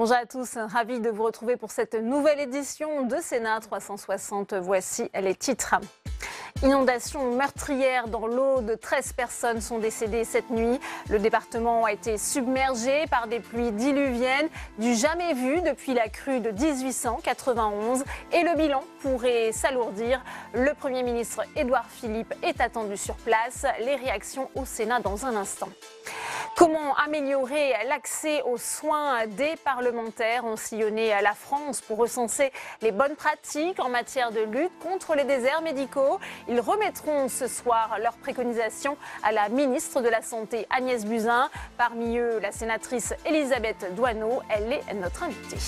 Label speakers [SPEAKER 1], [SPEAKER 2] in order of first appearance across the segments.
[SPEAKER 1] Bonjour à tous, ravi de vous retrouver pour cette nouvelle édition de Sénat 360. Voici les titres. Inondation meurtrière dans l'Aude, 13 personnes sont décédées cette nuit. Le département a été submergé par des pluies diluviennes du jamais vu depuis la crue de 1891 et le bilan pourrait s'alourdir. Le Premier ministre Édouard Philippe est attendu sur place. Les réactions au Sénat dans un instant. Comment améliorer l'accès aux soins des parlementaires ont sillonné la France pour recenser les bonnes pratiques en matière de lutte contre les déserts médicaux. Ils remettront ce soir leurs préconisations à la ministre de la Santé Agnès Buzyn. Parmi eux, la sénatrice Elisabeth Doineau, elle est notre invitée.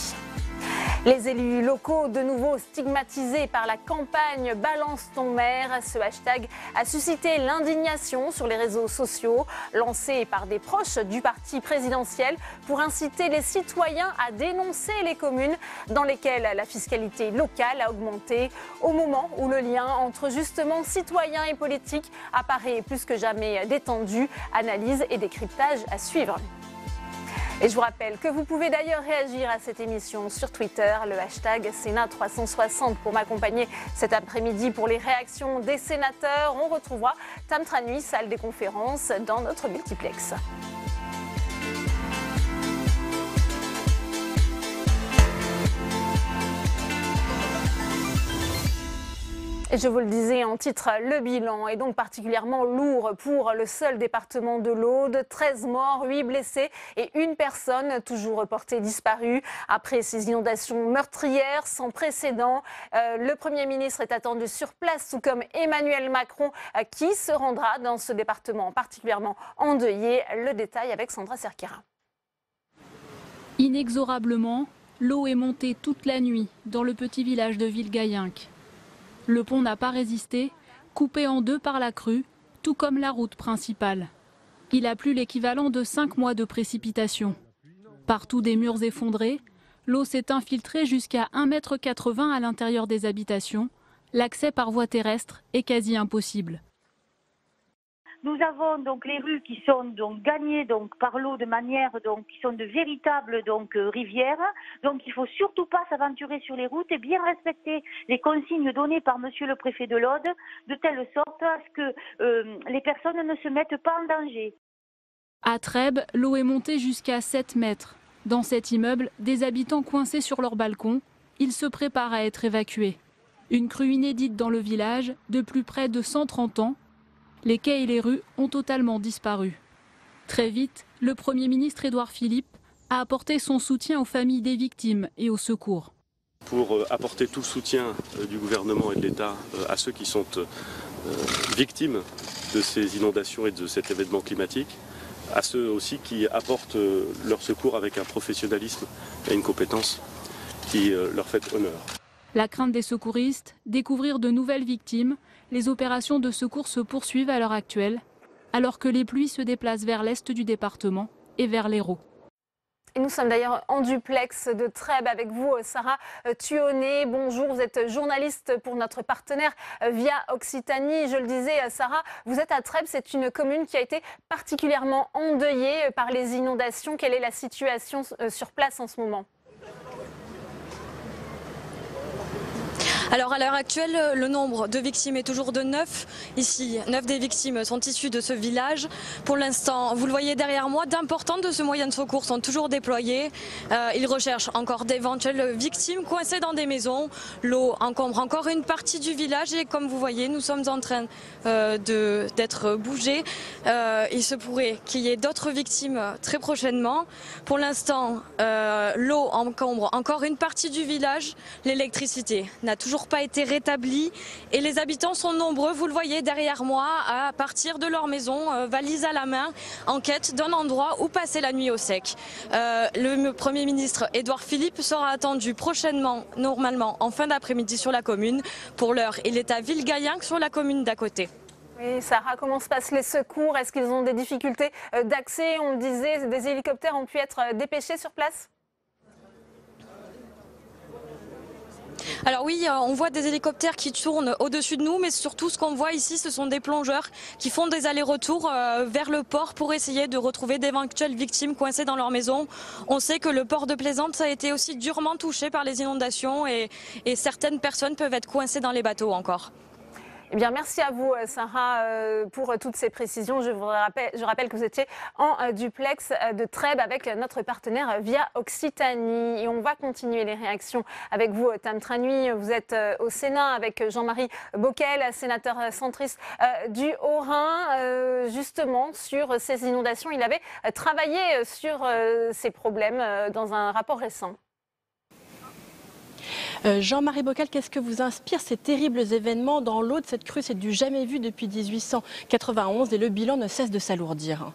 [SPEAKER 1] Les élus locaux, de nouveau stigmatisés par la campagne « Balance ton maire », ce hashtag a suscité l'indignation sur les réseaux sociaux, lancé par des proches du parti présidentiel pour inciter les citoyens à dénoncer les communes dans lesquelles la fiscalité locale a augmenté, au moment où le lien entre justement citoyens et politiques apparaît plus que jamais détendu. Analyse et décryptage à suivre. Et je vous rappelle que vous pouvez d'ailleurs réagir à cette émission sur Twitter, le hashtag Sénat360 pour m'accompagner cet après-midi pour les réactions des sénateurs. On retrouvera Tam Tranui, salle des conférences, dans notre multiplex. Et je vous le disais en titre, le bilan est donc particulièrement lourd pour le seul département de l'Aude. 13 morts, 8 blessés et une personne toujours reportée disparue après ces inondations meurtrières sans précédent. Le Premier ministre est attendu sur place, tout comme Emmanuel Macron qui se rendra dans ce département particulièrement endeuillé. Le détail avec Sandra Cerquera.
[SPEAKER 2] Inexorablement, l'eau est montée toute la nuit dans le petit village de Villegayenc. Le pont n'a pas résisté, coupé en deux par la crue, tout comme la route principale. Il a plu l'équivalent de 5 mois de précipitations. Partout des murs effondrés, l'eau s'est infiltrée jusqu'à 1,80 m à l'intérieur des habitations. L'accès par voie terrestre est quasi impossible.
[SPEAKER 3] Nous avons donc les rues qui sont donc gagnées donc par l'eau de manière donc qui sont de véritables donc rivières. Donc il faut surtout pas s'aventurer sur les routes et bien respecter les consignes données par Monsieur le Préfet de l'Aude de telle sorte à ce que les personnes ne se mettent pas en danger.
[SPEAKER 2] À Trèbes, l'eau est montée jusqu'à 7 mètres. Dans cet immeuble, des habitants coincés sur leur balcon, ils se préparent à être évacués. Une crue inédite dans le village, de plus près de 130 ans. Les quais et les rues ont totalement disparu. Très vite, le Premier ministre Édouard Philippe a apporté son soutien aux familles des victimes et au secours.
[SPEAKER 4] Pour apporter tout le soutien du gouvernement et de l'État à ceux qui sont victimes de ces inondations et de cet événement climatique, à ceux aussi qui apportent leur secours avec un professionnalisme et une compétence qui leur fait honneur.
[SPEAKER 2] La crainte des secouristes, découvrir de nouvelles victimes. Les opérations de secours se poursuivent à l'heure actuelle, alors que les pluies se déplacent vers l'est du département et vers l'Hérault.
[SPEAKER 1] Et nous sommes d'ailleurs en duplex de Trèbes avec vous, Sarah Thuonnet. Bonjour, vous êtes journaliste pour notre partenaire Via Occitanie. Je le disais, Sarah, vous êtes à Trèbes, c'est une commune qui a été particulièrement endeuillée par les inondations. Quelle est la situation sur place en ce moment ?
[SPEAKER 5] Alors à l'heure actuelle, le nombre de victimes est toujours de 9. Ici, 9 des victimes sont issues de ce village. Pour l'instant, vous le voyez derrière moi, d'importants de ce moyen de secours sont toujours déployés. Ils recherchent encore d'éventuelles victimes coincées dans des maisons. L'eau encombre encore une partie du village et comme vous voyez, nous sommes en train d'être bougés. Il se pourrait qu'il y ait d'autres victimes très prochainement. Pour l'instant, l'eau encombre encore une partie du village. L'électricité n'a toujours pas été rétablie et les habitants sont nombreux, vous le voyez derrière moi, à partir de leur maison, valise à la main, en quête d'un endroit où passer la nuit au sec. Le Premier ministre Édouard Philippe sera attendu prochainement, normalement en fin d'après-midi sur la commune. Pour l'heure, il est à Villegayenc sur la commune d'à côté.
[SPEAKER 1] Oui, Sarah, comment se passent les secours? Est-ce qu'ils ont des difficultés d'accès? On le disait, des hélicoptères ont pu être dépêchés sur place?
[SPEAKER 5] Alors oui, on voit des hélicoptères qui tournent au-dessus de nous, mais surtout ce qu'on voit ici, ce sont des plongeurs qui font des allers-retours vers le port pour essayer de retrouver d'éventuelles victimes coincées dans leur maison. On sait que le port de Plaisance a été aussi durement touché par les inondations et certaines personnes peuvent être coincées dans les bateaux encore.
[SPEAKER 1] Eh bien, merci à vous, Sarah, pour toutes ces précisions. Je rappelle que vous étiez en duplex de Trèbes avec notre partenaire Via Occitanie. Et on va continuer les réactions avec vous, Tam Tranui. Vous êtes au Sénat avec Jean-Marie Bockel, sénateur centriste du Haut-Rhin, justement sur ces inondations. Il avait travaillé sur ces problèmes dans un rapport récent.
[SPEAKER 6] Jean-Marie Bockel, qu'est-ce que vous inspire ces terribles événements dans l'Aude? Cette crue, c'est du jamais vu depuis 1891 et le bilan ne cesse de s'alourdir.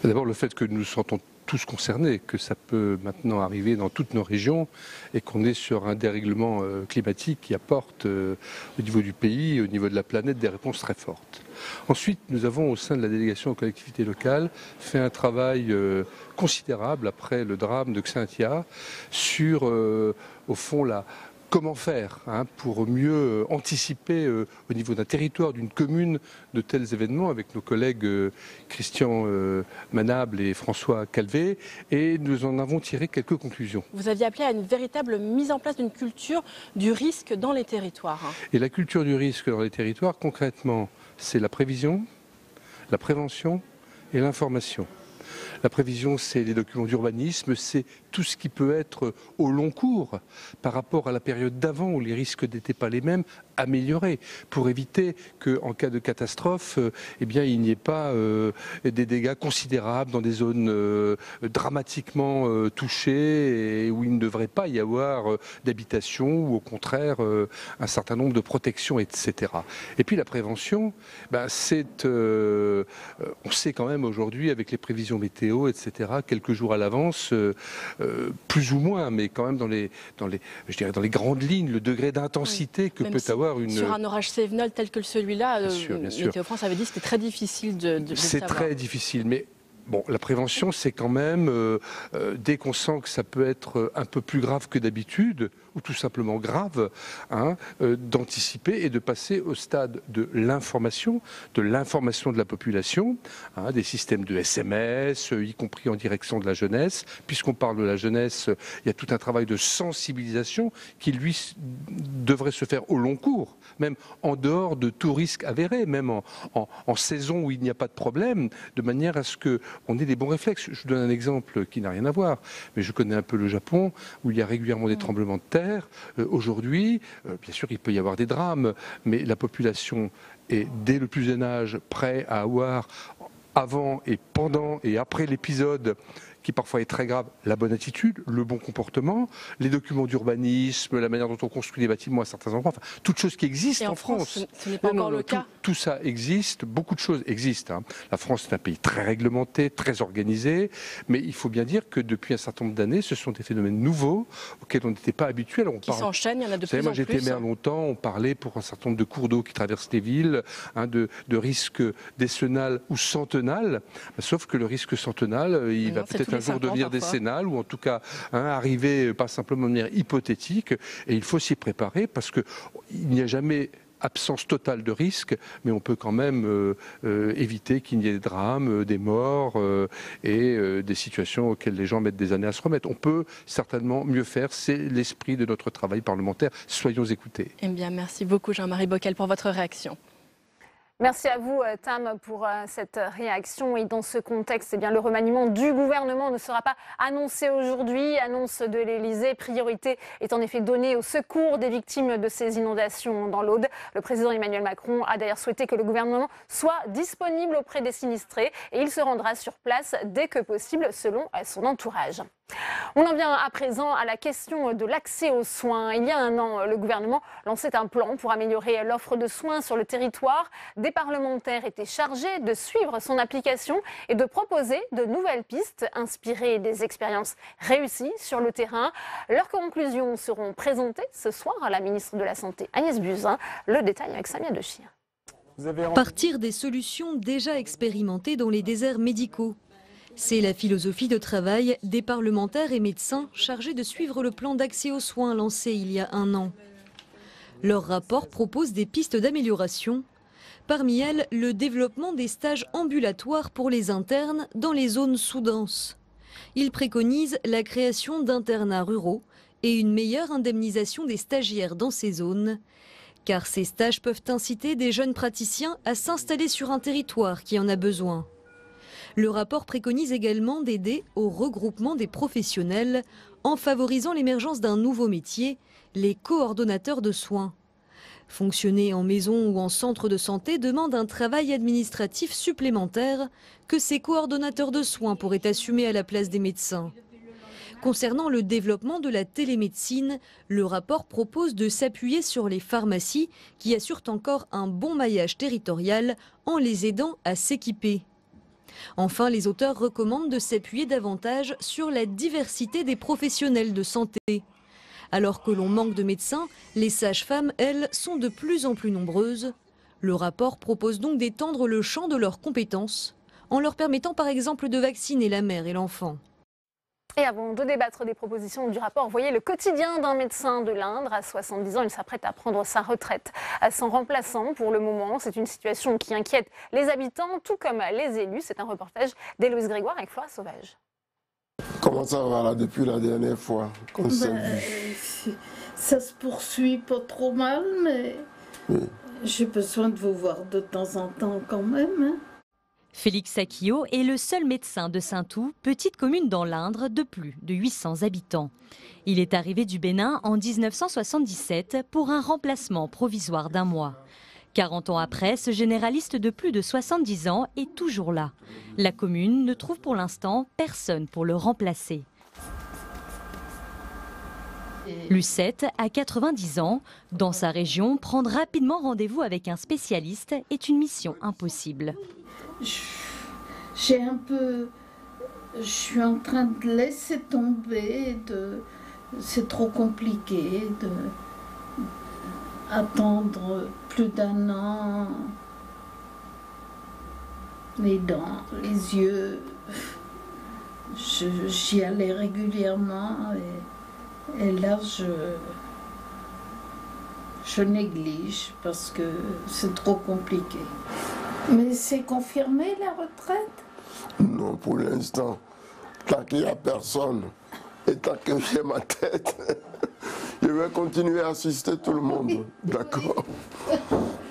[SPEAKER 7] D'abord, le fait que nous nous sentons tous concernés, que ça peut maintenant arriver dans toutes nos régions et qu'on est sur un dérèglement climatique qui apporte au niveau du pays, au niveau de la planète, des réponses très fortes. Ensuite, nous avons au sein de la délégation aux collectivités locales fait un travail considérable après le drame de Xaintia sur, au fond, comment faire pour mieux anticiper au niveau d'un territoire, d'une commune, de tels événements avec nos collègues Christian Manable et François Calvé. Et nous en avons tiré quelques conclusions.
[SPEAKER 6] Vous aviez appelé à une véritable mise en place d'une culture du risque dans les territoires.
[SPEAKER 7] Et la culture du risque dans les territoires, concrètement, c'est la prévision, la prévention et l'information. La prévision, c'est les documents d'urbanisme, c'est tout ce qui peut être au long cours par rapport à la période d'avant où les risques n'étaient pas les mêmes, améliorés pour éviter qu'en cas de catastrophe, eh bien, il n'y ait pas des dégâts considérables dans des zones dramatiquement touchées et où il ne devrait pas y avoir d'habitation ou au contraire un certain nombre de protections, etc. Et puis la prévention, c'est, on sait quand même aujourd'hui avec les prévisions météo, etc., quelques jours à l'avance, plus ou moins, mais quand même dans les grandes lignes, le degré d'intensité que peut avoir une...
[SPEAKER 6] Sur un orage cévenol tel que celui-là, Météo France avait dit que c'était très difficile de
[SPEAKER 7] c'est
[SPEAKER 6] savoir.
[SPEAKER 7] très difficile, mais... Bon, la prévention, c'est quand même, dès qu'on sent que ça peut être un peu plus grave que d'habitude, ou tout simplement grave, d'anticiper et de passer au stade de l'information de la population, des systèmes de SMS, y compris en direction de la jeunesse. Puisqu'on parle de la jeunesse, il y a tout un travail de sensibilisation qui, lui, devrait se faire au long cours, même en dehors de tout risque avéré, même en saison où il n'y a pas de problème, de manière à ce qu'on ait des bons réflexes. Je vous donne un exemple qui n'a rien à voir, mais je connais un peu le Japon, où il y a régulièrement des tremblements de terre. Aujourd'hui, bien sûr, il peut y avoir des drames, mais la population est, dès le plus jeune âge, prêt à avoir, avant et pendant et après l'épisode, qui parfois est très grave, la bonne attitude, le bon comportement, les documents d'urbanisme, la manière dont on construit les bâtiments à certains endroits, enfin, toutes choses qui existent en France.
[SPEAKER 6] Ce n'est pas encore le cas.
[SPEAKER 7] Tout ça existe, beaucoup de choses existent. La France est un pays très réglementé, très organisé, mais il faut bien dire que depuis un certain nombre d'années, ce sont des phénomènes nouveaux auxquels on n'était pas habitué.
[SPEAKER 6] Qui s'enchaînent, il y en a de plus en plus.
[SPEAKER 7] Moi, j'étais maire longtemps, on parlait pour un certain nombre de cours d'eau qui traversent les villes, de risques décennal ou centenal, sauf que le risque centenal, il va peut-être un jour devenir décennal, ou en tout cas arriver pas simplement de manière hypothétique, et il faut s'y préparer parce qu'il n'y a jamais absence totale de risque, mais on peut quand même éviter qu'il y ait des drames, des morts et des situations auxquelles les gens mettent des années à se remettre. On peut certainement mieux faire, c'est l'esprit de notre travail parlementaire. Soyons écoutés.
[SPEAKER 6] Eh bien, merci beaucoup Jean-Marie Bockel pour votre réaction.
[SPEAKER 1] Merci à vous, Tam, pour cette réaction. Et dans ce contexte, le remaniement du gouvernement ne sera pas annoncé aujourd'hui. Annonce de l'Élysée. Priorité est en effet donnée au secours des victimes de ces inondations dans l'Aude. Le président Emmanuel Macron a d'ailleurs souhaité que le gouvernement soit disponible auprès des sinistrés et il se rendra sur place dès que possible, selon son entourage. On en vient à présent à la question de l'accès aux soins. Il y a un an, le gouvernement lançait un plan pour améliorer l'offre de soins sur le territoire. Des parlementaires étaient chargés de suivre son application et de proposer de nouvelles pistes inspirées des expériences réussies sur le terrain. Leurs conclusions seront présentées ce soir à la ministre de la Santé, Agnès Buzyn. Le détail avec Samia Dechir.
[SPEAKER 8] Partir des solutions déjà expérimentées dans les déserts médicaux. C'est la philosophie de travail des parlementaires et médecins chargés de suivre le plan d'accès aux soins lancé il y a un an. Leur rapport propose des pistes d'amélioration. Parmi elles, le développement des stages ambulatoires pour les internes dans les zones sous-denses. Il préconise la création d'internats ruraux et une meilleure indemnisation des stagiaires dans ces zones. Car ces stages peuvent inciter des jeunes praticiens à s'installer sur un territoire qui en a besoin. Le rapport préconise également d'aider au regroupement des professionnels en favorisant l'émergence d'un nouveau métier, les coordonnateurs de soins. Fonctionner en maison ou en centre de santé demande un travail administratif supplémentaire que ces coordonnateurs de soins pourraient assumer à la place des médecins. Concernant le développement de la télémédecine, le rapport propose de s'appuyer sur les pharmacies qui assurent encore un bon maillage territorial en les aidant à s'équiper. Enfin, les auteurs recommandent de s'appuyer davantage sur la diversité des professionnels de santé. Alors que l'on manque de médecins, les sages-femmes, elles, sont de plus en plus nombreuses. Le rapport propose donc d'étendre le champ de leurs compétences, en leur permettant par exemple de vacciner la mère et l'enfant.
[SPEAKER 1] Et avant de débattre des propositions du rapport, voyez le quotidien d'un médecin de l'Indre. À 70 ans, il s'apprête à prendre sa retraite sans remplaçant pour le moment. C'est une situation qui inquiète les habitants, tout comme les élus. C'est un reportage d'Héloïse Grégoire avec Flora Sauvage.
[SPEAKER 9] Comment ça va là depuis la dernière fois qu'on s'est vu?
[SPEAKER 10] Ça se poursuit pas trop mal, mais oui. J'ai besoin de vous voir de temps en temps quand même. Hein.
[SPEAKER 11] Félix Sakio est le seul médecin de Saint-Tout, petite commune dans l'Indre de plus de 800 habitants. Il est arrivé du Bénin en 1977 pour un remplacement provisoire d'1 mois. 40 ans après, ce généraliste de plus de 70 ans est toujours là. La commune ne trouve pour l'instant personne pour le remplacer. Lucette a 90 ans. Dans sa région, prendre rapidement rendez-vous avec un spécialiste est une mission impossible.
[SPEAKER 10] Je suis en train de laisser tomber, c'est trop compliqué d'attendre plus d'1 an, les dents, les yeux, j'y allais régulièrement et là je néglige parce que c'est trop compliqué. Mais c'est confirmé la retraite?
[SPEAKER 9] Non, pour l'instant. Tant qu'il n'y a personne et tant que j'ai ma tête, je vais continuer à assister tout le monde. D'accord?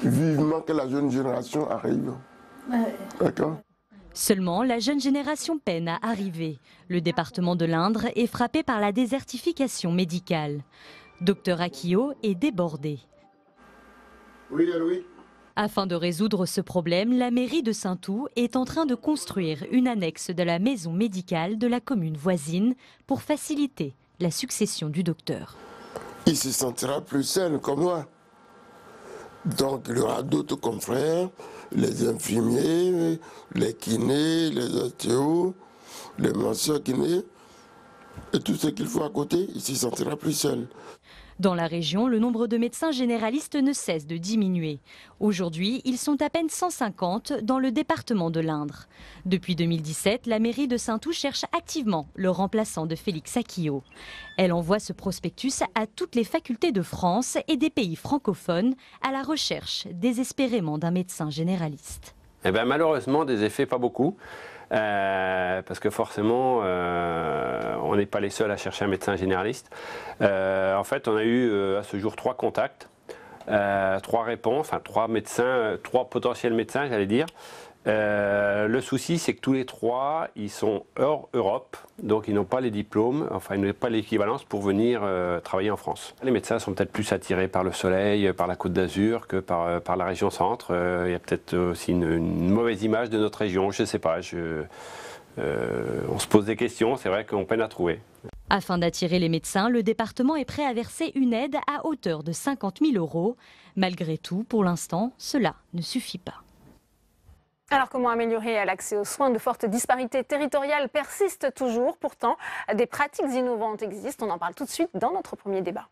[SPEAKER 9] Vivement que la jeune génération arrive. D'accord?
[SPEAKER 11] Seulement, la jeune génération peine à arriver. Le département de l'Indre est frappé par la désertification médicale. Docteur Akio est débordé.
[SPEAKER 9] Oui, oui.
[SPEAKER 11] Afin de résoudre ce problème, la mairie de Saint-Tout est en train de construire une annexe de la maison médicale de la commune voisine pour faciliter la succession du docteur.
[SPEAKER 9] Il se sentira plus seul comme moi. Donc il y aura d'autres confrères, les infirmiers, les kinés, les ostéos, les masseurs kinés, et tout ce qu'il faut à côté, il se sentira plus seul.
[SPEAKER 11] Dans la région, le nombre de médecins généralistes ne cesse de diminuer. Aujourd'hui, ils sont à peine 150 dans le département de l'Indre. Depuis 2017, la mairie de Saint-Tout cherche activement le remplaçant de Félix Sakio. Elle envoie ce prospectus à toutes les facultés de France et des pays francophones à la recherche désespérément d'un médecin généraliste.
[SPEAKER 12] Eh bien, malheureusement, des effets pas beaucoup. Parce que forcément, on n'est pas les seuls à chercher un médecin généraliste. En fait, on a eu à ce jour 3 contacts, 3 réponses, enfin 3 médecins, 3 potentiels médecins, j'allais dire. Le souci, c'est que tous les 3, ils sont hors Europe, donc ils n'ont pas les diplômes, enfin ils n'ont pas l'équivalence pour venir travailler en France. Les médecins sont peut-être plus attirés par le soleil, par la Côte d'Azur que par la région centre. Il y a peut-être aussi une mauvaise image de notre région, je ne sais pas. On se pose des questions, c'est vrai qu'on peine à trouver.
[SPEAKER 11] Afin d'attirer les médecins, le département est prêt à verser une aide à hauteur de 50 000 €. Malgré tout, pour l'instant, cela ne suffit pas.
[SPEAKER 1] Alors comment améliorer l'accès aux soins? De fortes disparités territoriales persistent toujours. Pourtant, des pratiques innovantes existent. On en parle tout de suite dans notre premier débat.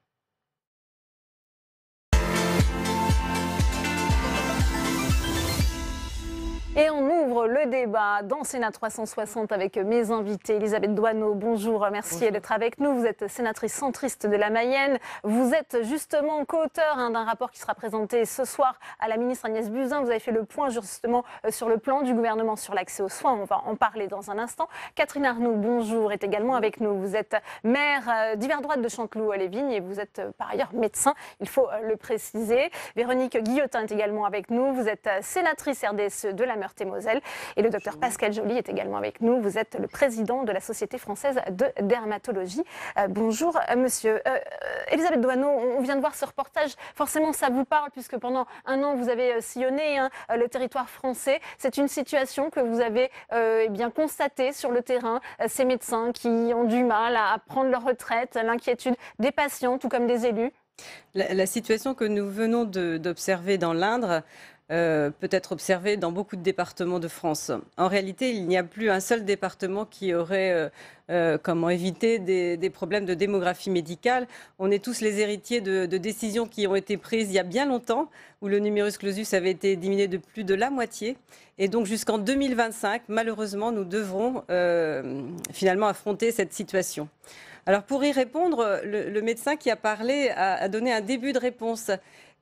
[SPEAKER 1] Et on ouvre le débat dans Sénat 360 avec mes invités. Elisabeth Doineau, bonjour, merci d'être avec nous. Vous êtes sénatrice centriste de la Mayenne. Vous êtes justement co-auteur d'un rapport qui sera présenté ce soir à la ministre Agnès Buzyn. Vous avez fait le point justement sur le plan du gouvernement sur l'accès aux soins. On va en parler dans un instant. Catherine Arnoult, bonjour, est également avec nous. Vous êtes maire d'hiver droite de Chanteloup-les-Vignes et vous êtes par ailleurs médecin, il faut le préciser. Véronique Guillotin est également avec nous. Vous êtes sénatrice RDSE de la Meurthe-et-Moselle. Et le docteur Pascal Joly est également avec nous. Vous êtes le président de la Société française de dermatologie. Bonjour, monsieur. Elisabeth Doineau, on vient de voir ce reportage. Forcément, ça vous parle puisque pendant un an, vous avez sillonné le territoire français. C'est une situation que vous avez bien constatée sur le terrain. Ces médecins qui ont du mal à prendre leur retraite, l'inquiétude des patients, tout comme des élus.
[SPEAKER 13] La situation que nous venons d'observer dans l'Indre peut être observée dans beaucoup de départements de France. En réalité, il n'y a plus un seul département qui aurait comment éviter des problèmes de démographie médicale. On est tous les héritiers de décisions qui ont été prises il y a bien longtemps, où le numerus clausus avait été diminué de plus de la moitié. Et donc jusqu'en 2025, malheureusement, nous devrons finalement affronter cette situation. Alors pour y répondre, le médecin qui a parlé a donné un début de réponse.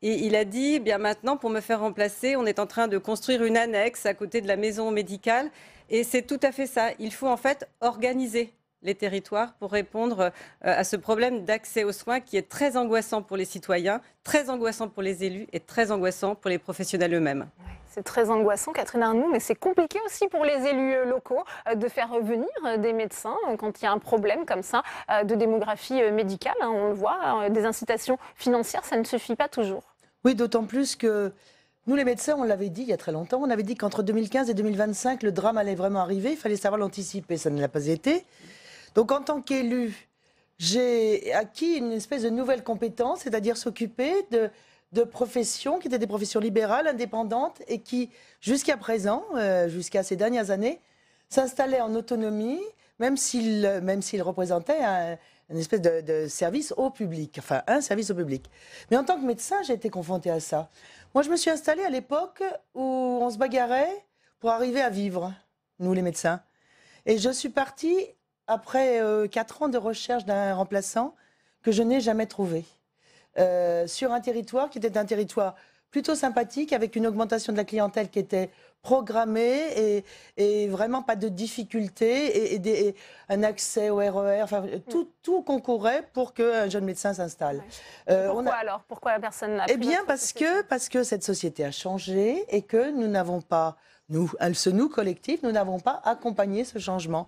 [SPEAKER 13] Et il a dit, bien maintenant, pour me faire remplacer, on est en train de construire une annexe à côté de la maison médicale. Et c'est tout à fait ça. Il faut en fait organiser les territoires pour répondre à ce problème d'accès aux soins qui est très angoissant pour les citoyens, très angoissant pour les élus et très angoissant pour les professionnels eux-mêmes.
[SPEAKER 1] C'est très angoissant, Catherine Arnoult, mais c'est compliqué aussi pour les élus locaux de faire revenir des médecins quand il y a un problème comme ça de démographie médicale. On le voit, des incitations financières, ça ne suffit pas toujours.
[SPEAKER 14] Oui, d'autant plus que nous, les médecins, on l'avait dit il y a très longtemps, on avait dit qu'entre 2015 et 2025, le drame allait vraiment arriver, il fallait savoir l'anticiper, ça ne l'a pas été. Donc en tant qu'élu, j'ai acquis une espèce de nouvelle compétence, c'est-à-dire s'occuper de professions qui étaient des professions libérales, indépendantes, et qui, jusqu'à présent, jusqu'à ces dernières années, s'installaient en autonomie, même s'ils représentaient une espèce de service au public, enfin un service au public. Mais en tant que médecin, j'ai été confrontée à ça. Moi, je me suis installée à l'époque où on se bagarrait pour arriver à vivre, nous les médecins. Et je suis partie après 4 ans de recherche d'un remplaçant que je n'ai jamais trouvé. Sur un territoire qui était un territoire plutôt sympathique, avec une augmentation de la clientèle qui était programmée et vraiment pas de difficultés et un accès au RER, enfin tout concourait pour qu'un jeune médecin s'installe.
[SPEAKER 1] Pourquoi alors? Pourquoi la personne n'a
[SPEAKER 14] Eh bien parce que cette société a changé et que nous n'avons pas, nous collectif, nous n'avons pas accompagné ce changement.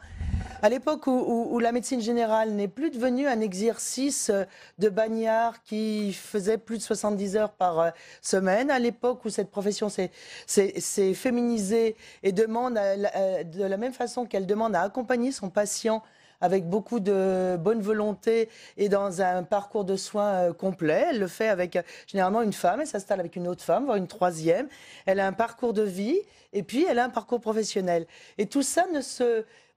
[SPEAKER 14] À l'époque où la médecine générale n'est plus devenue un exercice de bagnard qui faisait plus de 70 heures par semaine, à l'époque où cette profession s'est féminisée et demande, de la même façon qu'elle demande à accompagner son patient avec beaucoup de bonne volonté et dans un parcours de soins complet. Elle le fait avec généralement une femme, elle s'installe avec une autre femme, voire une troisième. Elle a un parcours de vie et puis elle a un parcours professionnel. Et tout ça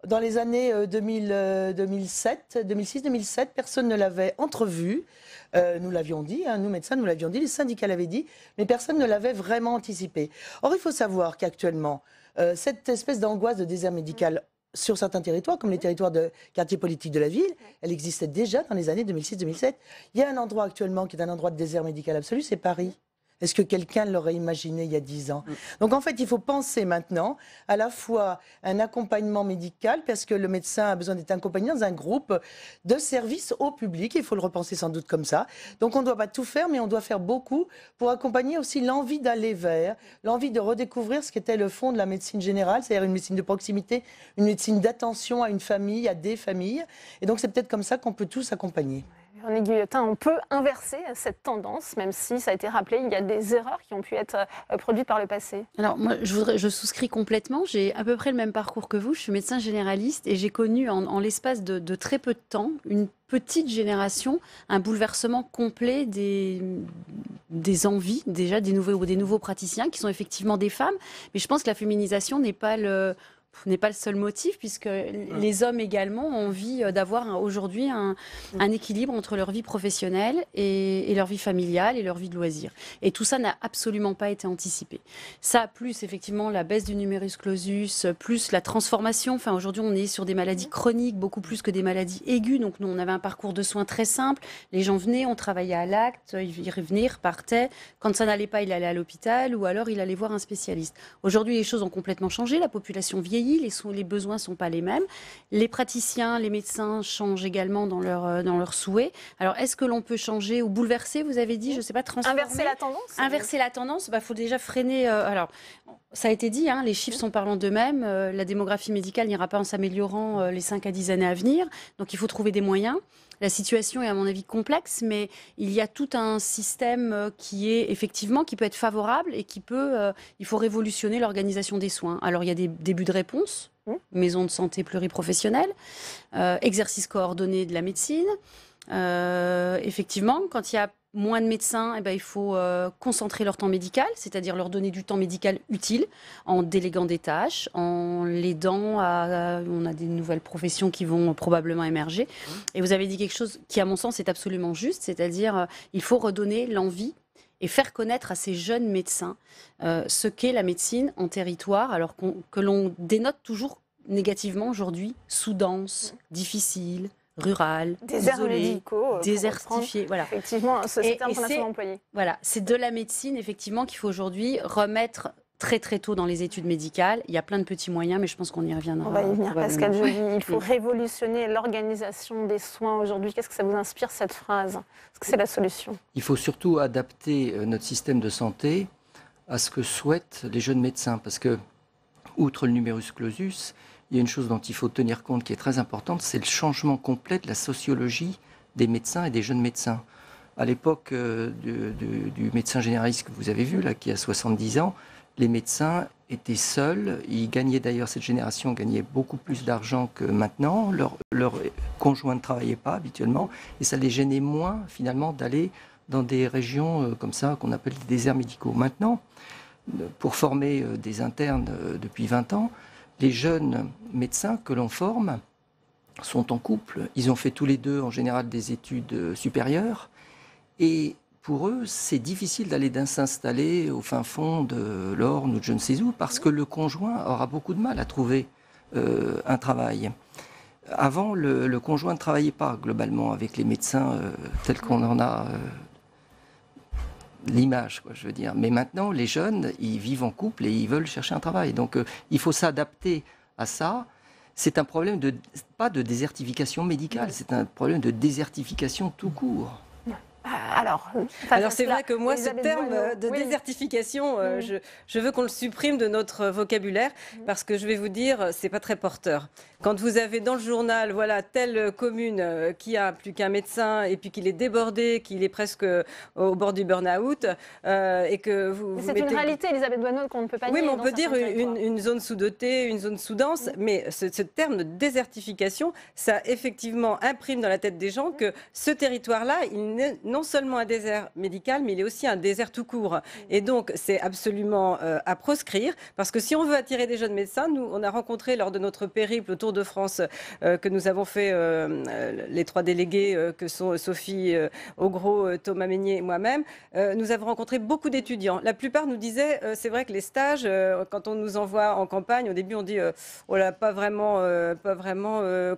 [SPEAKER 14] dans les années 2006-2007, personne ne l'avait entrevu. Nous l'avions dit, nous médecins, nous l'avions dit, les syndicats l'avaient dit, mais personne ne l'avait vraiment anticipé. Or, il faut savoir qu'actuellement, cette espèce d'angoisse de désert médical sur certains territoires, comme les territoires de quartier politique de la ville, elle existait déjà dans les années 2006-2007. Il y a un endroit actuellement qui est un endroit de désert médical absolu, c'est Paris. Est-ce que quelqu'un l'aurait imaginé il y a 10 ans? Donc en fait, il faut penser maintenant à la fois un accompagnement médical, parce que le médecin a besoin d'être accompagné dans un groupe de services au public. Il faut le repenser sans doute comme ça. Donc on ne doit pas tout faire, mais on doit faire beaucoup pour accompagner aussi l'envie d'aller vers, l'envie de redécouvrir ce qu'était le fond de la médecine générale, c'est-à-dire une médecine de proximité, une médecine d'attention à une famille, à des familles. Et donc c'est peut-être comme ça qu'on peut tous accompagner.
[SPEAKER 1] Véronique Guillotin, on peut inverser cette tendance, même si ça a été rappelé, il y a des erreurs qui ont pu être produites par le passé.
[SPEAKER 15] Alors moi, je souscris complètement. J'ai à peu près le même parcours que vous. Je suis médecin généraliste et j'ai connu en l'espace de très peu de temps une petite génération, un bouleversement complet des envies déjà des nouveaux praticiens qui sont effectivement des femmes. Mais je pense que la féminisation n'est pas le n'est pas le seul motif, puisque les hommes également ont envie d'avoir aujourd'hui un équilibre entre leur vie professionnelle et leur vie familiale et leur vie de loisirs. Et tout ça n'a absolument pas été anticipé. Ça, plus effectivement la baisse du numerus clausus, plus la transformation. Enfin, aujourd'hui, on est sur des maladies chroniques, beaucoup plus que des maladies aiguës. Donc, nous, on avait un parcours de soins très simple. Les gens venaient, on travaillait à l'acte, ils revenaient, repartaient. Quand ça n'allait pas, il allait à l'hôpital ou alors il allait voir un spécialiste. Aujourd'hui, les choses ont complètement changé. La population vieillit, les besoins ne sont pas les mêmes. Les praticiens, les médecins changent également dans leurs souhaits. Alors, est-ce que l'on peut changer ou bouleverser, vous avez dit, je ne sais pas, transformer?
[SPEAKER 1] Inverser la tendance?
[SPEAKER 15] Inverser la tendance, faut déjà freiner. Alors, ça a été dit, les chiffres sont parlant d'eux-mêmes. La démographie médicale n'ira pas en s'améliorant les 5 à 10 années à venir. Donc, il faut trouver des moyens. La situation est à mon avis complexe, mais il y a tout un système qui peut être favorable et il faut révolutionner l'organisation des soins. Alors il y a des débuts de réponse, maisons de santé pluriprofessionnelles, exercice coordonné de la médecine. Effectivement, quand il y a moins de médecins, il faut concentrer leur temps médical, c'est-à-dire leur donner du temps médical utile en déléguant des tâches, en l'aidant on a des nouvelles professions qui vont probablement émerger. Et vous avez dit quelque chose qui, à mon sens, est absolument juste, c'est-à-dire il faut redonner l'envie et faire connaître à ces jeunes médecins ce qu'est la médecine en territoire, alors que l'on dénote toujours négativement aujourd'hui, sous-dense, difficile, rural, isolé, désertifié. Voilà.
[SPEAKER 1] Effectivement, c'est terme qu'on a souvent employé.
[SPEAKER 15] Voilà, c'est de la médecine, effectivement, qu'il faut aujourd'hui remettre très très tôt dans les études médicales. Il y a plein de petits moyens, mais je pense qu'on y reviendra.
[SPEAKER 1] On va y venir, Pascale Joly. Il faut révolutionner l'organisation des soins aujourd'hui. Qu'est-ce que ça vous inspire, cette phrase? Est-ce que c'est la solution?
[SPEAKER 16] Il faut surtout adapter notre système de santé à ce que souhaitent les jeunes médecins, parce que, outre le numerus clausus, il y a une chose dont il faut tenir compte qui est très importante, c'est le changement complet de la sociologie des médecins et des jeunes médecins. À l'époque du médecin généraliste que vous avez vu, là, qui a 70 ans, les médecins étaient seuls. Ils gagnaient d'ailleurs, cette génération gagnait beaucoup plus d'argent que maintenant. Leur conjoint ne travaillait pas habituellement et ça les gênait moins finalement d'aller dans des régions comme ça qu'on appelle des déserts médicaux. Maintenant, pour former des internes depuis 20 ans, les jeunes médecins que l'on forme sont en couple. Ils ont fait tous les deux, en général, des études supérieures. Et pour eux, c'est difficile d'aller s'installer au fin fond de l'Orne ou de je ne sais où, parce que le conjoint aura beaucoup de mal à trouver un travail. Avant, le conjoint ne travaillait pas, globalement, avec les médecins tels qu'on en a l'image, je veux dire. Mais maintenant, les jeunes, ils vivent en couple et ils veulent chercher un travail. Donc, il faut s'adapter à ça. C'est un problème pas de désertification médicale, c'est un problème de désertification tout court.
[SPEAKER 13] Alors c'est vrai que moi, ce terme de désertification, je veux qu'on le supprime de notre vocabulaire, parce que je vais vous dire, c'est pas très porteur. Quand vous avez dans le journal, voilà, telle commune qui a plus qu'un médecin et puis qu'il est débordé, qu'il est presque au bord du burn-out, et que vous
[SPEAKER 1] c'est une réalité, Elisabeth Doisneau, qu'on ne peut pas nier.
[SPEAKER 13] Oui, mais on peut dire une zone sous-dotée, une zone sous-dense, mais ce terme de désertification, ça effectivement imprime dans la tête des gens que ce territoire-là, il n'est non seulement un désert médical, mais il est aussi un désert tout court. Et donc, c'est absolument à proscrire, parce que si on veut attirer des jeunes médecins, nous, on a rencontré lors de notre périple autour de France que nous avons fait, les 3 délégués que sont Sophie Augros, Thomas Meignier et moi-même, nous avons rencontré beaucoup d'étudiants. La plupart nous disaient, c'est vrai que les stages, quand on nous envoie en campagne, au début on dit, oh là, pas vraiment,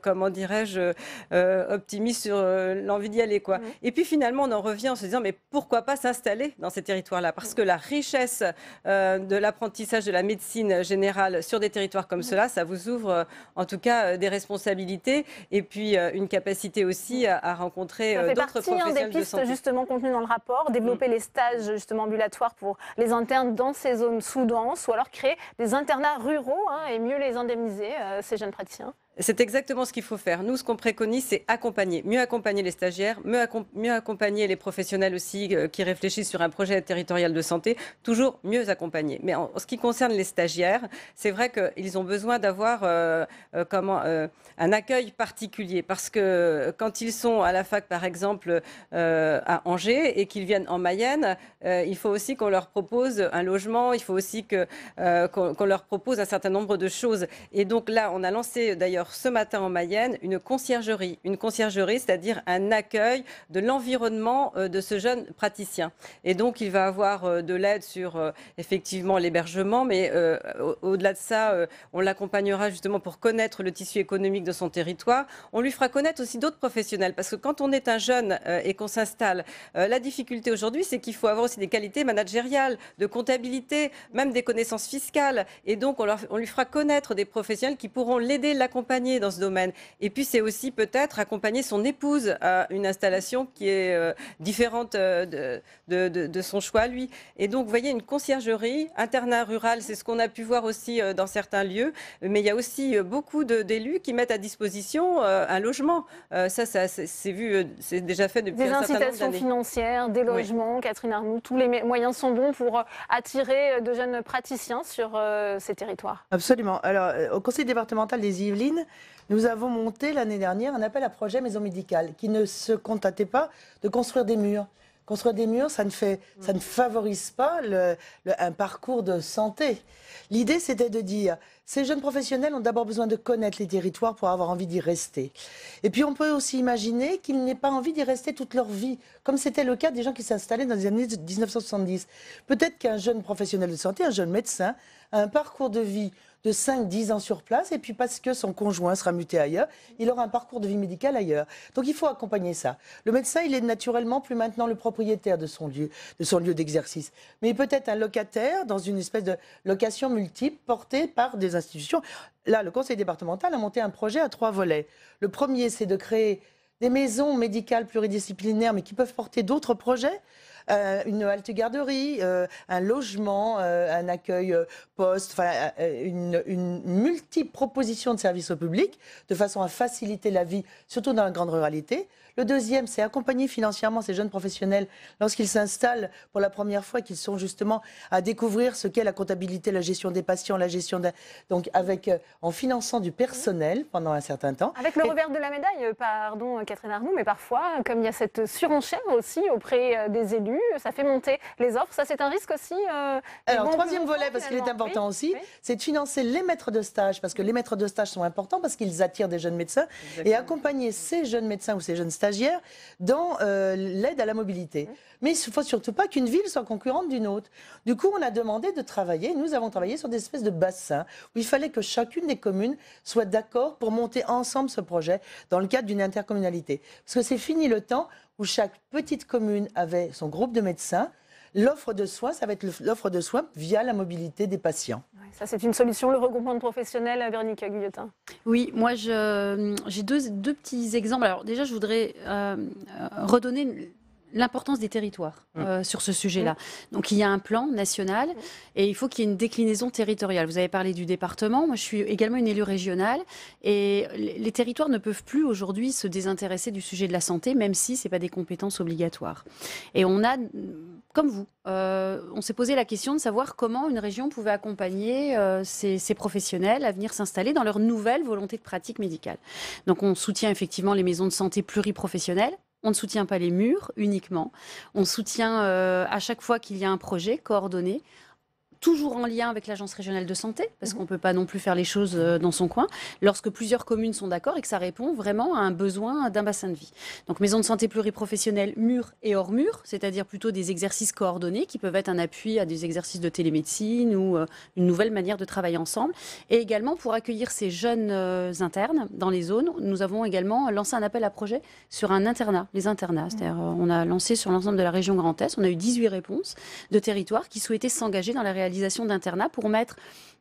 [SPEAKER 13] comment dirais-je, optimiste sur l'envie d'y aller, quoi. Et puis finalement, on en revient en se disant, mais pourquoi pas s'installer dans ces territoires-là? Parce que la richesse de l'apprentissage de la médecine générale sur des territoires comme cela, ça vous ouvre en tout cas des responsabilités et puis une capacité aussi à rencontrer d'autres professionnels de santé. Ça fait partie des pistes justement contenues dans le rapport, développer les stages justement ambulatoires pour les internes dans ces zones sous-denses, ou alors créer des internats ruraux et mieux les indemniser, ces jeunes praticiens. C'est exactement ce qu'il faut faire. Nous, ce qu'on préconise, c'est accompagner, mieux accompagner les stagiaires, mieux accompagner les professionnels aussi qui réfléchissent sur un projet territorial de santé, toujours mieux accompagner. Mais en ce qui concerne les stagiaires, c'est vrai qu'ils ont besoin d'avoir un accueil particulier parce que quand ils sont à la fac, par exemple, à Angers et qu'ils viennent en Mayenne, il faut aussi qu'on leur propose un logement, il faut aussi qu'on leur propose un certain nombre de choses. Et donc là, on a lancé d'ailleurs ce matin en Mayenne une conciergerie. Une conciergerie, c'est-à-dire un accueil de l'environnement de ce jeune praticien. Et donc, il va avoir de l'aide sur effectivement l'hébergement, mais au-delà de ça, on l'accompagnera justement pour connaître le tissu économique de son territoire. On lui fera connaître aussi d'autres professionnels, parce que quand on est un jeune et qu'on s'installe, la difficulté aujourd'hui, c'est qu'il faut avoir aussi des qualités managériales, de comptabilité, même des connaissances fiscales. Et donc, on lui fera connaître des professionnels qui pourront l'aider, l'accompagner dans ce domaine. Et puis, c'est aussi peut-être accompagner son épouse à une installation qui est différente de son choix, lui. Et donc, vous voyez, une conciergerie, internat rural, c'est ce qu'on a pu voir aussi dans certains lieux. Mais il y a aussi beaucoup d'élus qui mettent à disposition un logement. Ça c'est vu, c'est déjà fait depuis un certain nombre d'années.
[SPEAKER 1] Des incitations financières, des logements, oui. Catherine Arnoult, tous les moyens sont bons pour attirer de jeunes praticiens sur ces territoires.
[SPEAKER 14] Absolument. Alors, au Conseil départemental des Yvelines, nous avons monté l'année dernière un appel à projet maison médicale qui ne se contentait pas de construire des murs. Construire des murs, ça ne favorise pas un parcours de santé. L'idée, c'était de dire, ces jeunes professionnels ont d'abord besoin de connaître les territoires pour avoir envie d'y rester. Et puis, on peut aussi imaginer qu'ils n'aient pas envie d'y rester toute leur vie, comme c'était le cas des gens qui s'installaient dans les années 1970. Peut-être qu'un jeune professionnel de santé, un jeune médecin, a un parcours de vie de 5-10 ans sur place, et puis parce que son conjoint sera muté ailleurs, il aura un parcours de vie médicale ailleurs. Donc il faut accompagner ça. Le médecin, il est naturellement plus maintenant le propriétaire de son lieu d'exercice. Mais il peut être un locataire dans une espèce de location multiple portée par des institutions. Là, le Conseil départemental a monté un projet à 3 volets. Le premier, c'est de créer des maisons médicales pluridisciplinaires, mais qui peuvent porter d'autres projets. Une halte garderie, un logement, un accueil poste, une multiple proposition de services au public, de façon à faciliter la vie, surtout dans la grande ruralité. Le deuxième, c'est accompagner financièrement ces jeunes professionnels lorsqu'ils s'installent pour la première fois, qu'ils sont justement à découvrir ce qu'est la comptabilité, la gestion des patients, la gestion donc en finançant du personnel pendant un certain temps.
[SPEAKER 1] Avec le revers de la médaille, pardon Catherine Arnoult, mais parfois, comme il y a cette surenchère aussi auprès des élus, ça fait monter les offres. Ça, c'est un risque aussi.
[SPEAKER 14] Alors, troisième volet, parce qu'il est important aussi, c'est de financer les maîtres de stage, parce que les maîtres de stage sont importants, parce qu'ils attirent des jeunes médecins, et accompagner ces jeunes médecins ou ces jeunes stagiaires dans l'aide à la mobilité. Mais il ne faut surtout pas qu'une ville soit concurrente d'une autre. Du coup, on a demandé de travailler, nous avons travaillé sur des espèces de bassins où il fallait que chacune des communes soit d'accord pour monter ensemble ce projet dans le cadre d'une intercommunalité. Parce que c'est fini le temps où chaque petite commune avait son groupe de médecins. L'offre de soins, ça va être l'offre de soins via la mobilité des patients.
[SPEAKER 1] Ça, c'est une solution, le regroupement de professionnels, Véronique Guillotin.
[SPEAKER 15] Oui, moi, j'ai deux petits exemples. Alors déjà, je voudrais redonner l'importance des territoires sur ce sujet-là. Donc, il y a un plan national et il faut qu'il y ait une déclinaison territoriale. Vous avez parlé du département. Moi, je suis également une élue régionale et les territoires ne peuvent plus aujourd'hui se désintéresser du sujet de la santé, même si ce n'est pas des compétences obligatoires. Et on a, comme vous, on s'est posé la question de savoir comment une région pouvait accompagner ces professionnels à venir s'installer dans leur nouvelle volonté de pratique médicale. Donc, on soutient effectivement les maisons de santé pluriprofessionnelles. On ne soutient pas les murs uniquement. On soutient à chaque fois qu'il y a un projet coordonné, toujours en lien avec l'Agence régionale de santé, parce qu'on ne peut pas non plus faire les choses dans son coin, lorsque plusieurs communes sont d'accord et que ça répond vraiment à un besoin d'un bassin de vie. Donc maison de santé pluriprofessionnelle, mur et hors mur, c'est-à-dire plutôt des exercices coordonnés qui peuvent être un appui à des exercices de télémédecine ou une nouvelle manière de travailler ensemble. Et également pour accueillir ces jeunes internes dans les zones, nous avons également lancé un appel à projet sur un internat, les internats. C'est-à-dire on a lancé sur l'ensemble de la région Grand Est, on a eu 18 réponses de territoires qui souhaitaient s'engager dans la réalisation d'internats pour mettre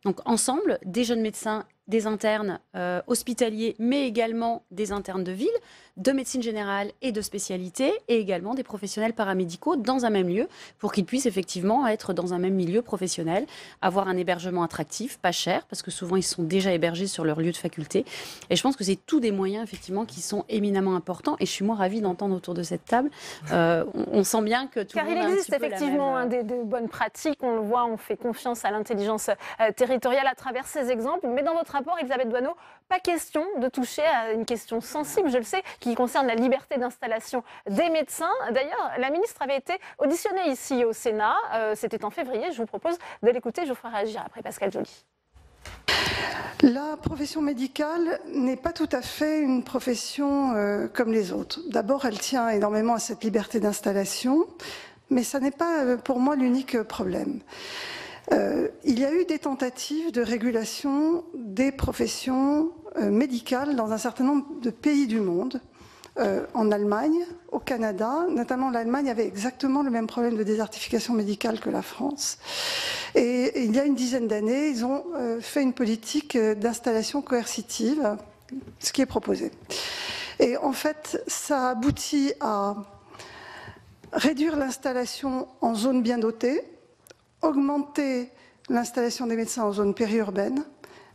[SPEAKER 15] donc, ensemble des jeunes médecins des internes hospitaliers, mais également des internes de ville, de médecine générale et de spécialité, et également des professionnels paramédicaux dans un même lieu, pour qu'ils puissent effectivement être dans un même milieu professionnel, avoir un hébergement attractif, pas cher, parce que souvent ils sont déjà hébergés sur leur lieu de faculté. Et je pense que c'est tous des moyens effectivement qui sont éminemment importants. Et je suis moi ravie d'entendre autour de cette table. On sent bien que tout le monde a un petit peu la même...
[SPEAKER 1] Car il existe effectivement de bonnes pratiques. On le voit, on fait confiance à l'intelligence territoriale à travers ces exemples. Mais dans votre rapport, Elisabeth Doineau, pas question de toucher à une question sensible, je le sais, qui concerne la liberté d'installation des médecins. D'ailleurs, la ministre avait été auditionnée ici au Sénat. C'était en février. Je vous propose de l'écouter. Je vous ferai réagir après Pascal Joly.
[SPEAKER 17] La profession médicale n'est pas tout à fait une profession comme les autres. D'abord, elle tient énormément à cette liberté d'installation, mais ça n'est pas pour moi l'unique problème. Il y a eu des tentatives de régulation des professions médicales dans un certain nombre de pays du monde. En Allemagne, au Canada, notamment l'Allemagne avait exactement le même problème de désertification médicale que la France. Et il y a une dizaine d'années, ils ont fait une politique d'installation coercitive, ce qui est proposé. Et en fait, ça aboutit à réduire l'installation en zone bien dotée, augmenter l'installation des médecins en zone périurbaine,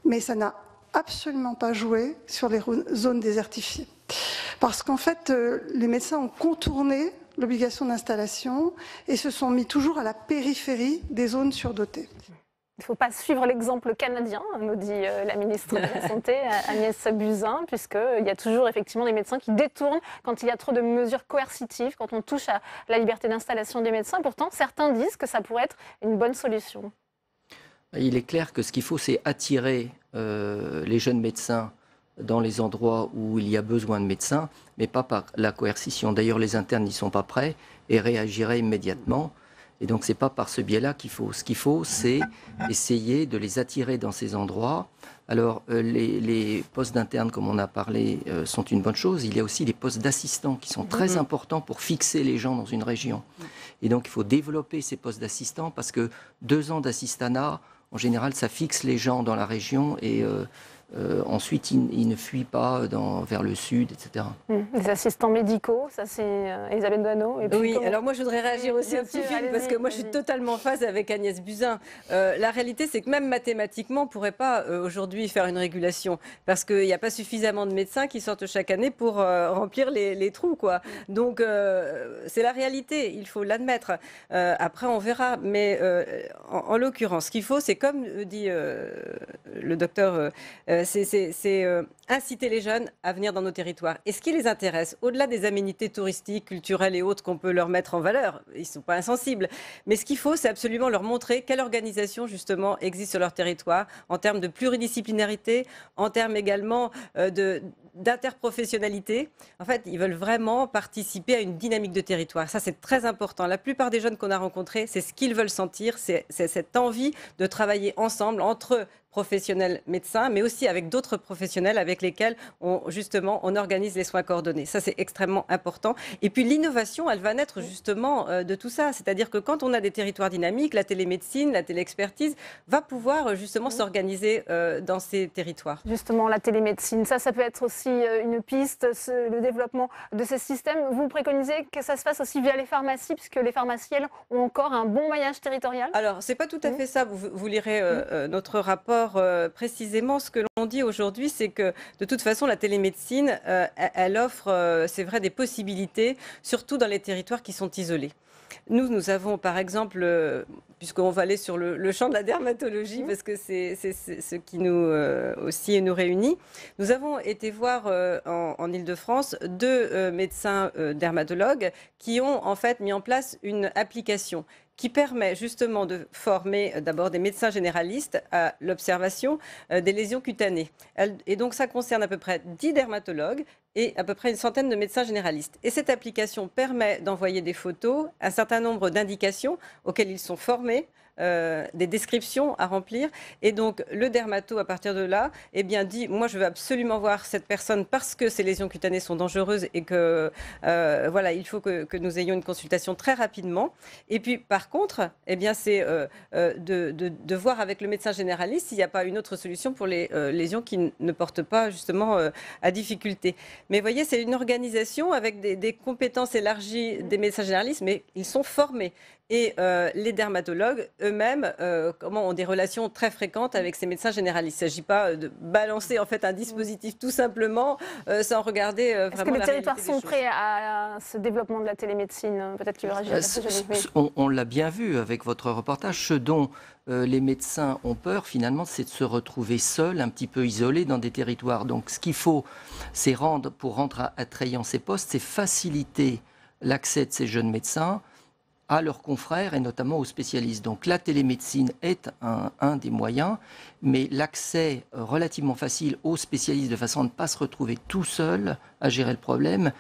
[SPEAKER 17] mais ça n'a absolument pas joué sur les zones désertifiées. Parce qu'en fait, les médecins ont contourné l'obligation d'installation et se sont mis toujours à la périphérie des zones surdotées.
[SPEAKER 1] Il ne faut pas suivre l'exemple canadien, nous dit la ministre de la Santé, Agnès Buzyn, puisqu'il y a toujours effectivement des médecins qui détournent quand il y a trop de mesures coercitives, quand on touche à la liberté d'installation des médecins. Pourtant, certains disent que ça pourrait être une bonne solution.
[SPEAKER 16] Il est clair que ce qu'il faut, c'est attirer les jeunes médecins dans les endroits où il y a besoin de médecins, mais pas par la coercition. D'ailleurs, les internes n'y sont pas prêts et réagiraient immédiatement. Et donc, ce n'est pas par ce biais-là qu'il faut. Ce qu'il faut, c'est essayer de les attirer dans ces endroits. Alors, les postes d'internes, comme on a parlé, sont une bonne chose. Il y a aussi les postes d'assistants qui sont très importants pour fixer les gens dans une région. Et donc, il faut développer ces postes d'assistants parce que 2 ans d'assistanat, en général, ça fixe les gens dans la région et ensuite, ils ne fuient pas vers le sud, etc.
[SPEAKER 1] Les assistants médicaux, ça c'est Elisabeth Doineau.
[SPEAKER 13] Oui, alors moi je voudrais réagir aussi un petit peu parce que moi je suis totalement en phase avec Agnès Buzyn. La réalité c'est que même mathématiquement on ne pourrait pas aujourd'hui faire une régulation parce qu'il n'y a pas suffisamment de médecins qui sortent chaque année pour remplir les trous, quoi. Donc c'est la réalité, il faut l'admettre. Après on verra, mais en l'occurrence ce qu'il faut c'est comme dit le docteur c'est inciter les jeunes à venir dans nos territoires. Et ce qui les intéresse, au-delà des aménités touristiques, culturelles et autres qu'on peut leur mettre en valeur, ils ne sont pas insensibles. Mais ce qu'il faut, c'est absolument leur montrer quelle organisation, justement, existe sur leur territoire, en termes de pluridisciplinarité, en termes également d'interprofessionnalité. En fait, ils veulent vraiment participer à une dynamique de territoire. Ça, c'est très important. La plupart des jeunes qu'on a rencontrés, c'est ce qu'ils veulent sentir, c'est cette envie de travailler ensemble, entre professionnels médecins, mais aussi avec d'autres professionnels avec lesquels on organise les soins coordonnés. Ça, c'est extrêmement important. Et puis l'innovation, elle va naître justement de tout ça. C'est-à-dire que quand on a des territoires dynamiques, la télémédecine, la téléexpertise va pouvoir justement s'organiser dans ces territoires.
[SPEAKER 1] Justement, la télémédecine, ça peut être aussi une piste, le développement de ces systèmes. Vous préconisez que ça se fasse aussi via les pharmacies, puisque les pharmacies, elles, ont encore un bon maillage territorial?
[SPEAKER 13] Alors, c'est pas tout à fait ça. Vous lirez notre rapport. Précisément, ce que l'on dit aujourd'hui, c'est que de toute façon, la télémédecine, elle offre, c'est vrai, des possibilités, surtout dans les territoires qui sont isolés. Nous avons par exemple, puisqu'on va aller sur le champ de la dermatologie, parce que c'est ce qui nous aussi nous réunit, nous avons été voir en Île-de-France 2 médecins dermatologues qui ont en fait mis en place une application qui permet justement de former d'abord des médecins généralistes à l'observation des lésions cutanées. Et donc ça concerne à peu près 10 dermatologues et à peu près une centaine de médecins généralistes. Et cette application permet d'envoyer des photos, un certain nombre d'indications auxquelles ils sont formés des descriptions à remplir. Et donc, le dermato, à partir de là, eh bien, dit, moi, je veux absolument voir cette personne parce que ces lésions cutanées sont dangereuses et que, voilà, il faut que nous ayons une consultation très rapidement. Et puis, par contre, eh bien, c'est de voir avec le médecin généraliste s'il n'y a pas une autre solution pour les lésions qui ne portent pas, justement, à difficulté. Mais vous voyez, c'est une organisation avec des compétences élargies des médecins généralistes, mais ils sont formés. Et les dermatologues eux-mêmes ont des relations très fréquentes avec ces médecins généralistes. Il ne s'agit pas de balancer en fait un dispositif tout simplement sans regarder vraiment la réalité.
[SPEAKER 1] Est-ce que les territoires sont
[SPEAKER 13] des choses.
[SPEAKER 1] prêts à ce développement de la télémédecine? Peut-être qu'il va réagir.
[SPEAKER 16] On l'a bien vu avec votre reportage. Ce dont les médecins ont peur finalement, c'est de se retrouver seuls, un petit peu isolés dans des territoires. Donc ce qu'il faut, c'est pour rendre attrayant ces postes, c'est faciliter l'accès de ces jeunes médecins à leurs confrères et notamment aux spécialistes. Donc la télémédecine est un des moyens, mais l'accès relativement facile aux spécialistes de façon à ne pas se retrouver tout seul à gérer le problème,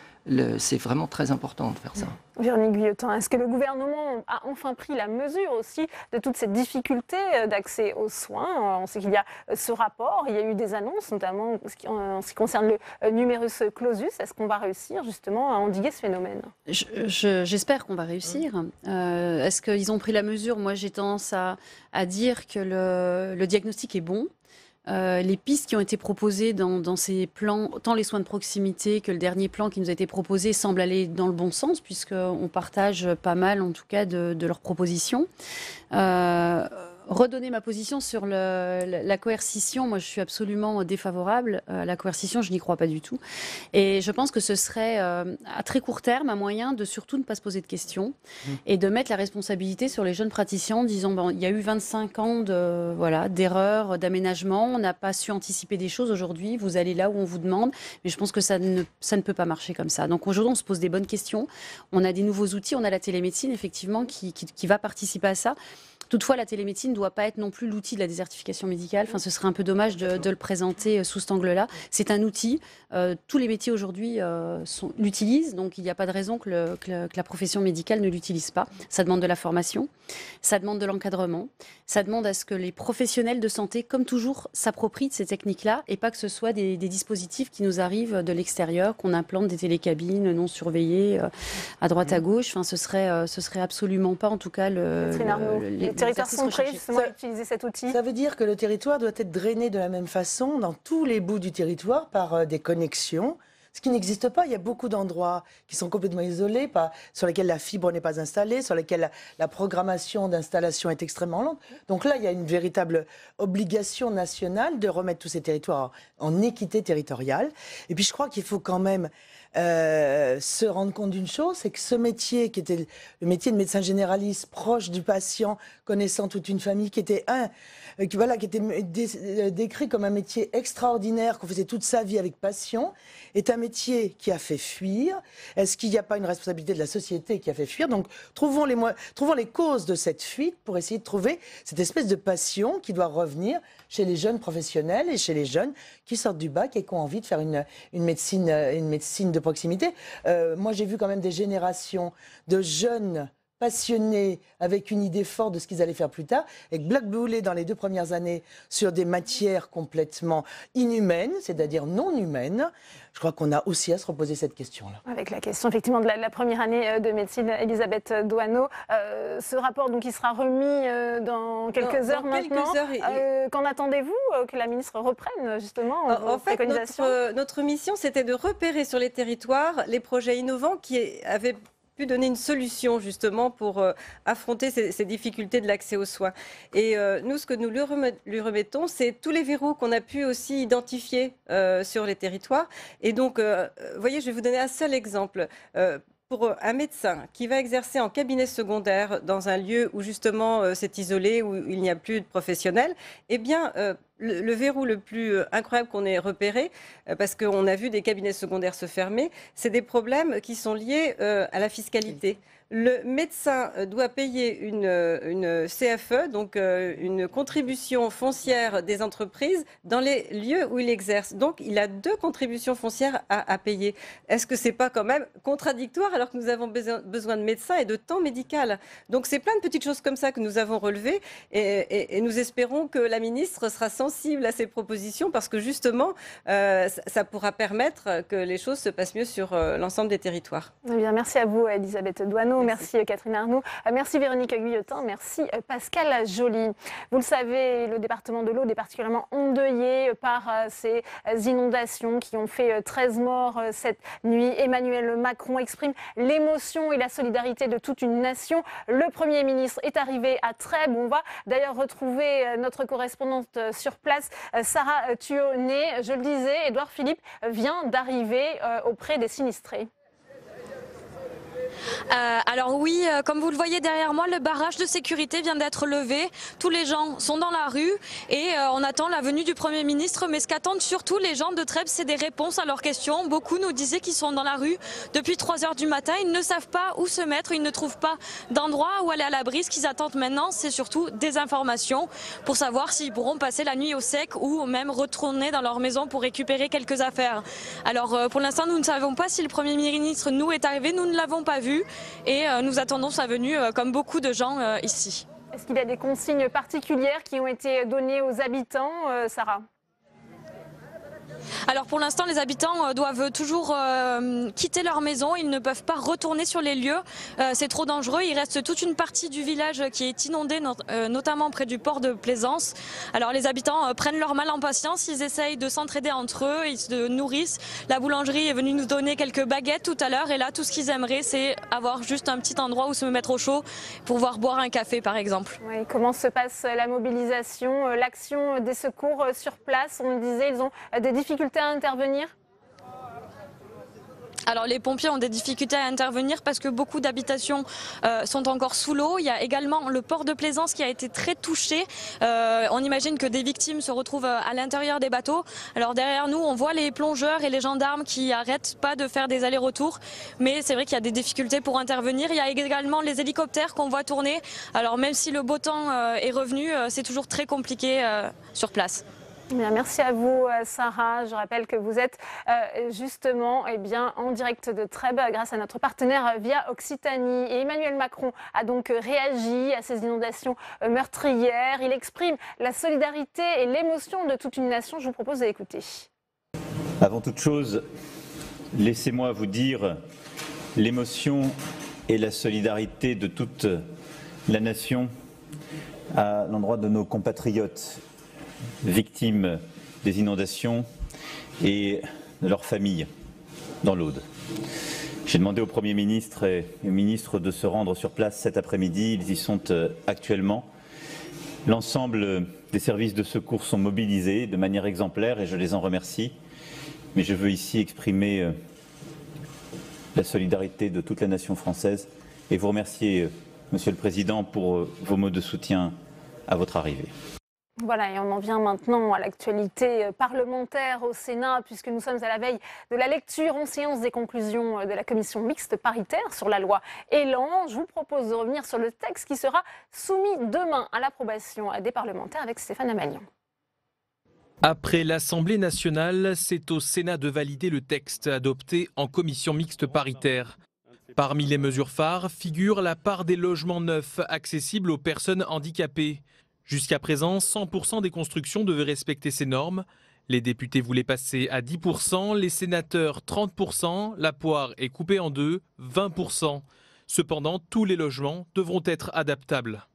[SPEAKER 16] c'est vraiment très important de faire ça.
[SPEAKER 1] Véronique Guillotin, est-ce que le gouvernement a enfin pris la mesure aussi de toutes ces difficultés d'accès aux soins? On sait qu'il y a ce rapport, il y a eu des annonces, notamment en ce qui concerne le numerus clausus. Est-ce qu'on va réussir justement à endiguer ce phénomène?
[SPEAKER 15] J'espère qu'on va réussir. Est-ce qu'ils ont pris la mesure? Moi, j'ai tendance à dire que le diagnostic est bon. Les pistes qui ont été proposées dans ces plans, tant les soins de proximité que le dernier plan qui nous a été proposé, semblent aller dans le bon sens, puisqu'on partage pas mal, en tout cas, de leurs propositions. Redonner ma position sur la coercition, moi je suis absolument défavorable à la coercition, je n'y crois pas du tout. Et je pense que ce serait à très court terme un moyen de surtout ne pas se poser de questions et de mettre la responsabilité sur les jeunes praticiens en disant bon, il y a eu 25 ans d'erreurs, d'aménagement, on n'a pas su anticiper des choses aujourd'hui, vous allez là où on vous demande, mais je pense que ça ne peut pas marcher comme ça. Donc aujourd'hui on se pose des bonnes questions, on a des nouveaux outils, on a la télémédecine effectivement qui va participer à ça. Toutefois, la télémédecine ne doit pas être non plus l'outil de la désertification médicale. Enfin, ce serait un peu dommage de le présenter sous cet angle-là. C'est un outil. Tous les métiers aujourd'hui l'utilisent, donc il n'y a pas de raison que la profession médicale ne l'utilise pas. Ça demande de la formation, ça demande de l'encadrement, ça demande à ce que les professionnels de santé, comme toujours, s'approprient de ces techniques-là et pas que ce soit des dispositifs qui nous arrivent de l'extérieur, qu'on implante des télécabines non surveillées à droite à gauche. Enfin, ce serait absolument pas, en tout cas,
[SPEAKER 1] les territoires sont prêts justement à utiliser cet outil.
[SPEAKER 14] Ça veut dire que le territoire doit être drainé de la même façon dans tous les bouts du territoire par des connexions, ce qui n'existe pas. Il y a beaucoup d'endroits qui sont complètement isolés, sur lesquels la fibre n'est pas installée, sur lesquels la programmation d'installation est extrêmement lente. Donc là, il y a une véritable obligation nationale de remettre tous ces territoires en équité territoriale. Et puis je crois qu'il faut quand même se rendre compte d'une chose, c'est que ce métier qui était le métier de médecin généraliste, proche du patient, connaissant toute une famille, qui était décrit comme un métier extraordinaire, qu'on faisait toute sa vie avec passion, est un métier qui a fait fuir. Est-ce qu'il n'y a pas une responsabilité de la société qui a fait fuir? Donc trouvons les causes de cette fuite pour essayer de trouver cette espèce de passion qui doit revenir chez les jeunes professionnels et chez les jeunes qui sortent du bac et qui ont envie de faire une médecine de proximité. Moi, j'ai vu quand même des générations de jeunes passionnés, avec une idée forte de ce qu'ils allaient faire plus tard, et blackboulés dans les 2 premières années sur des matières complètement inhumaines, c'est-à-dire non humaines. Je crois qu'on a aussi à se reposer cette question-là.
[SPEAKER 1] Avec la question effectivement de la première année de médecine, Elisabeth Doineau, ce rapport donc, il sera remis dans quelques heures maintenant. Qu'en attendez-vous que la ministre reprenne justement
[SPEAKER 13] en fait, notre mission, c'était de repérer sur les territoires les projets innovants qui avaient pu donner une solution justement pour affronter ces difficultés de l'accès aux soins. Et nous, ce que nous lui remettons, c'est tous les verrous qu'on a pu aussi identifier sur les territoires. Et donc, vous voyez, je vais vous donner un seul exemple. Pour un médecin qui va exercer en cabinet secondaire dans un lieu où justement c'est isolé, où il n'y a plus de professionnels, eh bien le verrou le plus incroyable qu'on ait repéré, parce qu'on a vu des cabinets secondaires se fermer, c'est des problèmes qui sont liés à la fiscalité. le médecin doit payer une CFE, donc une contribution foncière des entreprises dans les lieux où il exerce. Donc il a 2 contributions foncières à payer. Est-ce que c'est pas quand même contradictoire alors que nous avons besoin de médecins et de temps médical? Donc c'est plein de petites choses comme ça que nous avons relevées et nous espérons que la ministre sera sensible à ces propositions parce que justement ça pourra permettre que les choses se passent mieux sur l'ensemble des territoires.
[SPEAKER 1] Eh bien, merci à vous Elisabeth Doineau, merci Catherine Arnoux, merci Véronique Guillotin, merci Pascal Joly. Vous le savez, le département de l'Aude est particulièrement endeuillé par ces inondations qui ont fait 13 morts cette nuit. Emmanuel Macron exprime l'émotion et la solidarité de toute une nation. Le Premier ministre est arrivé à Trèbes. On va d'ailleurs retrouver notre correspondante sur place, Sarah Thuonet. Je le disais, Édouard Philippe vient d'arriver auprès des sinistrés.
[SPEAKER 5] Alors oui, comme vous le voyez derrière moi, le barrage de sécurité vient d'être levé. Tous les gens sont dans la rue et on attend la venue du Premier ministre. Mais ce qu'attendent surtout les gens de Trèbes, c'est des réponses à leurs questions. Beaucoup nous disaient qu'ils sont dans la rue depuis 3 heures du matin. Ils ne savent pas où se mettre, ils ne trouvent pas d'endroit où aller à l'abri. Ce qu'ils attendent maintenant, c'est surtout des informations pour savoir s'ils pourront passer la nuit au sec ou même retourner dans leur maison pour récupérer quelques affaires. Alors pour l'instant, nous ne savons pas si le Premier ministre nous est arrivé. Nous ne l'avons pas vu. Et nous attendons sa venue comme beaucoup de gens ici.
[SPEAKER 1] Est-ce qu'il y a des consignes particulières qui ont été données aux habitants, Sarah ?
[SPEAKER 5] Alors pour l'instant, les habitants doivent toujours quitter leur maison. Ils ne peuvent pas retourner sur les lieux. C'est trop dangereux. Il reste toute une partie du village qui est inondée, notamment près du port de Plaisance. Alors les habitants prennent leur mal en patience. Ils essayent de s'entraider entre eux. Ils se nourrissent. La boulangerie est venue nous donner quelques baguettes tout à l'heure. Et là, tout ce qu'ils aimeraient, c'est avoir juste un petit endroit où se mettre au chaud pour pouvoir boire un café, par exemple.
[SPEAKER 1] Oui, comment se passe la mobilisation, l'action des secours sur place? On le disait, ils ont des difficultés à intervenir?
[SPEAKER 5] Alors les pompiers ont des difficultés à intervenir parce que beaucoup d'habitations sont encore sous l'eau. Il y a également le port de Plaisance qui a été très touché. On imagine que des victimes se retrouvent à l'intérieur des bateaux. Alors derrière nous, on voit les plongeurs et les gendarmes qui n'arrêtent pas de faire des allers-retours. Mais c'est vrai qu'il y a des difficultés pour intervenir. Il y a également les hélicoptères qu'on voit tourner. Alors même si le beau temps est revenu, c'est toujours très compliqué sur place.
[SPEAKER 1] Bien, merci à vous Sarah. Je rappelle que vous êtes justement en direct de Trèbes grâce à notre partenaire Via Occitanie. Et Emmanuel Macron a donc réagi à ces inondations meurtrières. Il exprime la solidarité et l'émotion de toute une nation. Je vous propose d'écouter.
[SPEAKER 18] Avant toute chose, laissez-moi vous dire l'émotion et la solidarité de toute la nation à l'endroit de nos compatriotes victimes des inondations et de leurs familles dans l'Aude. J'ai demandé au Premier ministre et au ministre de se rendre sur place cet après-midi. Ils y sont actuellement. L'ensemble des services de secours sont mobilisés de manière exemplaire et je les en remercie. Mais je veux ici exprimer la solidarité de toute la nation française et vous remercier, Monsieur le Président, pour vos mots de soutien à votre arrivée.
[SPEAKER 1] Voilà, et on en vient maintenant à l'actualité parlementaire au Sénat, puisque nous sommes à la veille de la lecture en séance des conclusions de la commission mixte paritaire sur la loi Elan. Je vous propose de revenir sur le texte qui sera soumis demain à l'approbation des parlementaires avec Stéphane Amalian.
[SPEAKER 19] Après l'Assemblée nationale, c'est au Sénat de valider le texte adopté en commission mixte paritaire. Parmi les mesures phares figure la part des logements neufs accessibles aux personnes handicapées. Jusqu'à présent, 100% des constructions devaient respecter ces normes. Les députés voulaient passer à 10%, les sénateurs 30%, la poire est coupée en deux, 20%. Cependant, tous les logements devront être adaptables.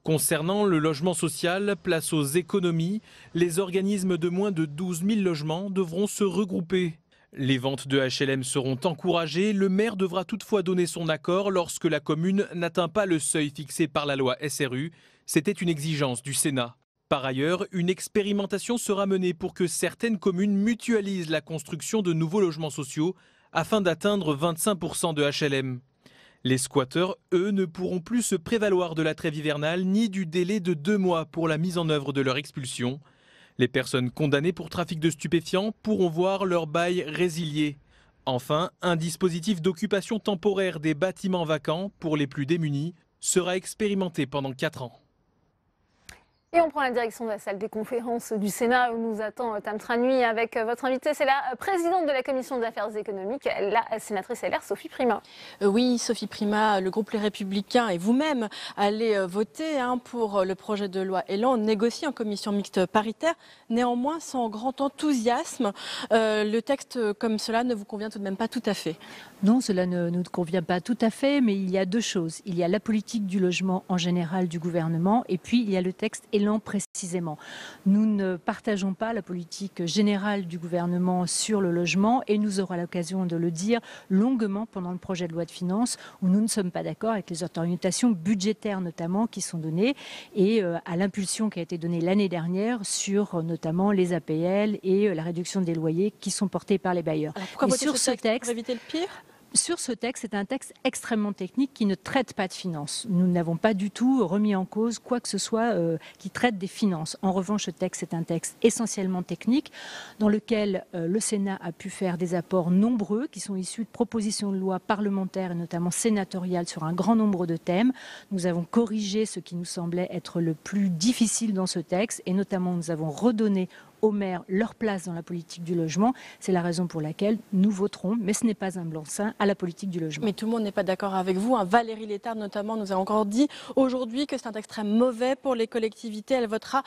[SPEAKER 19] Concernant le logement social, place aux économies, les organismes de moins de 12 000 logements devront se regrouper. Les ventes de HLM seront encouragées, le maire devra toutefois donner son accord lorsque la commune n'atteint pas le seuil fixé par la loi SRU. C'était une exigence du Sénat. Par ailleurs, une expérimentation sera menée pour que certaines communes mutualisent la construction de nouveaux logements sociaux afin d'atteindre 25% de HLM. Les squatteurs, eux, ne pourront plus se prévaloir de la trêve hivernale ni du délai de 2 mois pour la mise en œuvre de leur expulsion. Les personnes condamnées pour trafic de stupéfiants pourront voir leur bail résilié. Enfin, un dispositif d'occupation temporaire des bâtiments vacants pour les plus démunis sera expérimenté pendant 4 ans.
[SPEAKER 1] Et on prend la direction de la salle des conférences du Sénat où nous attend Tam Tranui avec votre invitée. C'est la présidente de la commission des affaires économiques, la sénatrice LR Sophie Primas.
[SPEAKER 6] Oui, Sophie Primas, le groupe Les Républicains et vous-même allez voter pour le projet de loi Elan négocié en commission mixte paritaire. Néanmoins, sans grand enthousiasme, le texte comme cela ne vous convient tout de même pas tout à fait.
[SPEAKER 20] Non, cela ne nous convient pas tout à fait, mais il y a deux choses. Il y a la politique du logement en général du gouvernement et puis il y a le texte Elan précisément. Nous ne partageons pas la politique générale du gouvernement sur le logement et nous aurons l'occasion de le dire longuement pendant le projet de loi de finances où nous ne sommes pas d'accord avec les orientations budgétaires notamment qui sont données et à l'impulsion qui a été donnée l'année dernière sur notamment les APL et la réduction des loyers qui sont portés par les bailleurs.
[SPEAKER 6] Alors pourquoi voter ce texte pour éviter le pire ?
[SPEAKER 20] Sur ce texte, c'est un texte extrêmement technique qui ne traite pas de finances. Nous n'avons pas du tout remis en cause quoi que ce soit qui traite des finances. En revanche, ce texte est un texte essentiellement technique dans lequel le Sénat a pu faire des apports nombreux qui sont issus de propositions de loi parlementaires et notamment sénatoriales sur un grand nombre de thèmes. Nous avons corrigé ce qui nous semblait être le plus difficile dans ce texte et notamment nous avons redonné aux maires leur place dans la politique du logement. C'est la raison pour laquelle nous voterons, mais ce n'est pas un blanc-seing, à la politique du logement.
[SPEAKER 6] Mais tout le monde n'est pas d'accord avec vous. Valérie Létard, notamment, nous a encore dit aujourd'hui que c'est un texte très mauvais pour les collectivités. Elle votera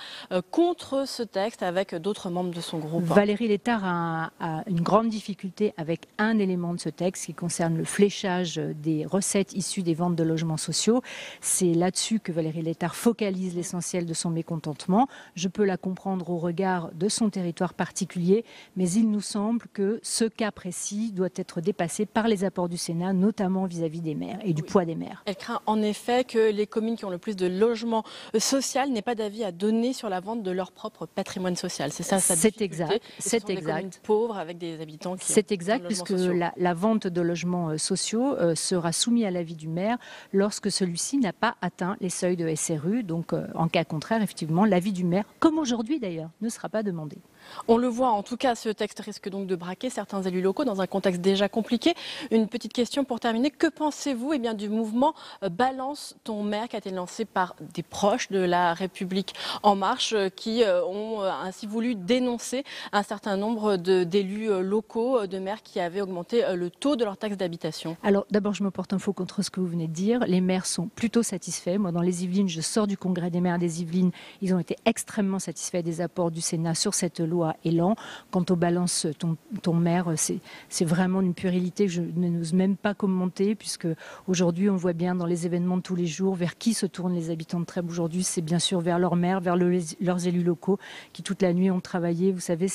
[SPEAKER 6] contre ce texte avec d'autres membres de son groupe.
[SPEAKER 20] Valérie Létard a une grande difficulté avec un élément de ce texte qui concerne le fléchage des recettes issues des ventes de logements sociaux. C'est là-dessus que Valérie Létard focalise l'essentiel de son mécontentement. Je peux la comprendre au regard de son territoire particulier, mais il nous semble que ce cas précis doit être dépassé par les apports du Sénat, notamment vis-à-vis des maires et du poids des maires.
[SPEAKER 6] Elle craint en effet que les communes qui ont le plus de logements sociaux n'aient pas d'avis à donner sur la vente de leur propre patrimoine social. C'est ça sa difficulté.
[SPEAKER 20] C'est exact. C'est exact.
[SPEAKER 6] Des communes pauvres avec des habitants qui
[SPEAKER 20] C'est exact, puisque la vente de logements sociaux sera soumise à l'avis du maire lorsque celui-ci n'a pas atteint les seuils de SRU. Donc, en cas contraire, effectivement, l'avis du maire, comme aujourd'hui d'ailleurs, ne sera pas demandé.
[SPEAKER 6] On le voit, en tout cas, ce texte risque donc de braquer certains élus locaux dans un contexte déjà compliqué. Une petite question pour terminer. Que pensez-vous du mouvement Balance ton maire qui a été lancé par des proches de la République En Marche qui ont ainsi voulu dénoncer un certain nombre d'élus locaux, de maires qui avaient augmenté le taux de leur taxe d'habitation?
[SPEAKER 20] Alors d'abord, je me porte en faux contre ce que vous venez de dire. Les maires sont plutôt satisfaits. Moi, dans les Yvelines, je sors du congrès des maires des Yvelines. Ils ont été extrêmement satisfaits des apports du Sénat sur cette loi Elan. Quant aux balances ton maire, c'est vraiment une puérilité que je n'ose même pas commenter, puisque aujourd'hui on voit bien dans les événements de tous les jours vers qui se tournent les habitants de Trèbes aujourd'hui. C'est bien sûr vers leur maire, vers leurs élus locaux qui toute la nuit ont travaillé. Vous savez,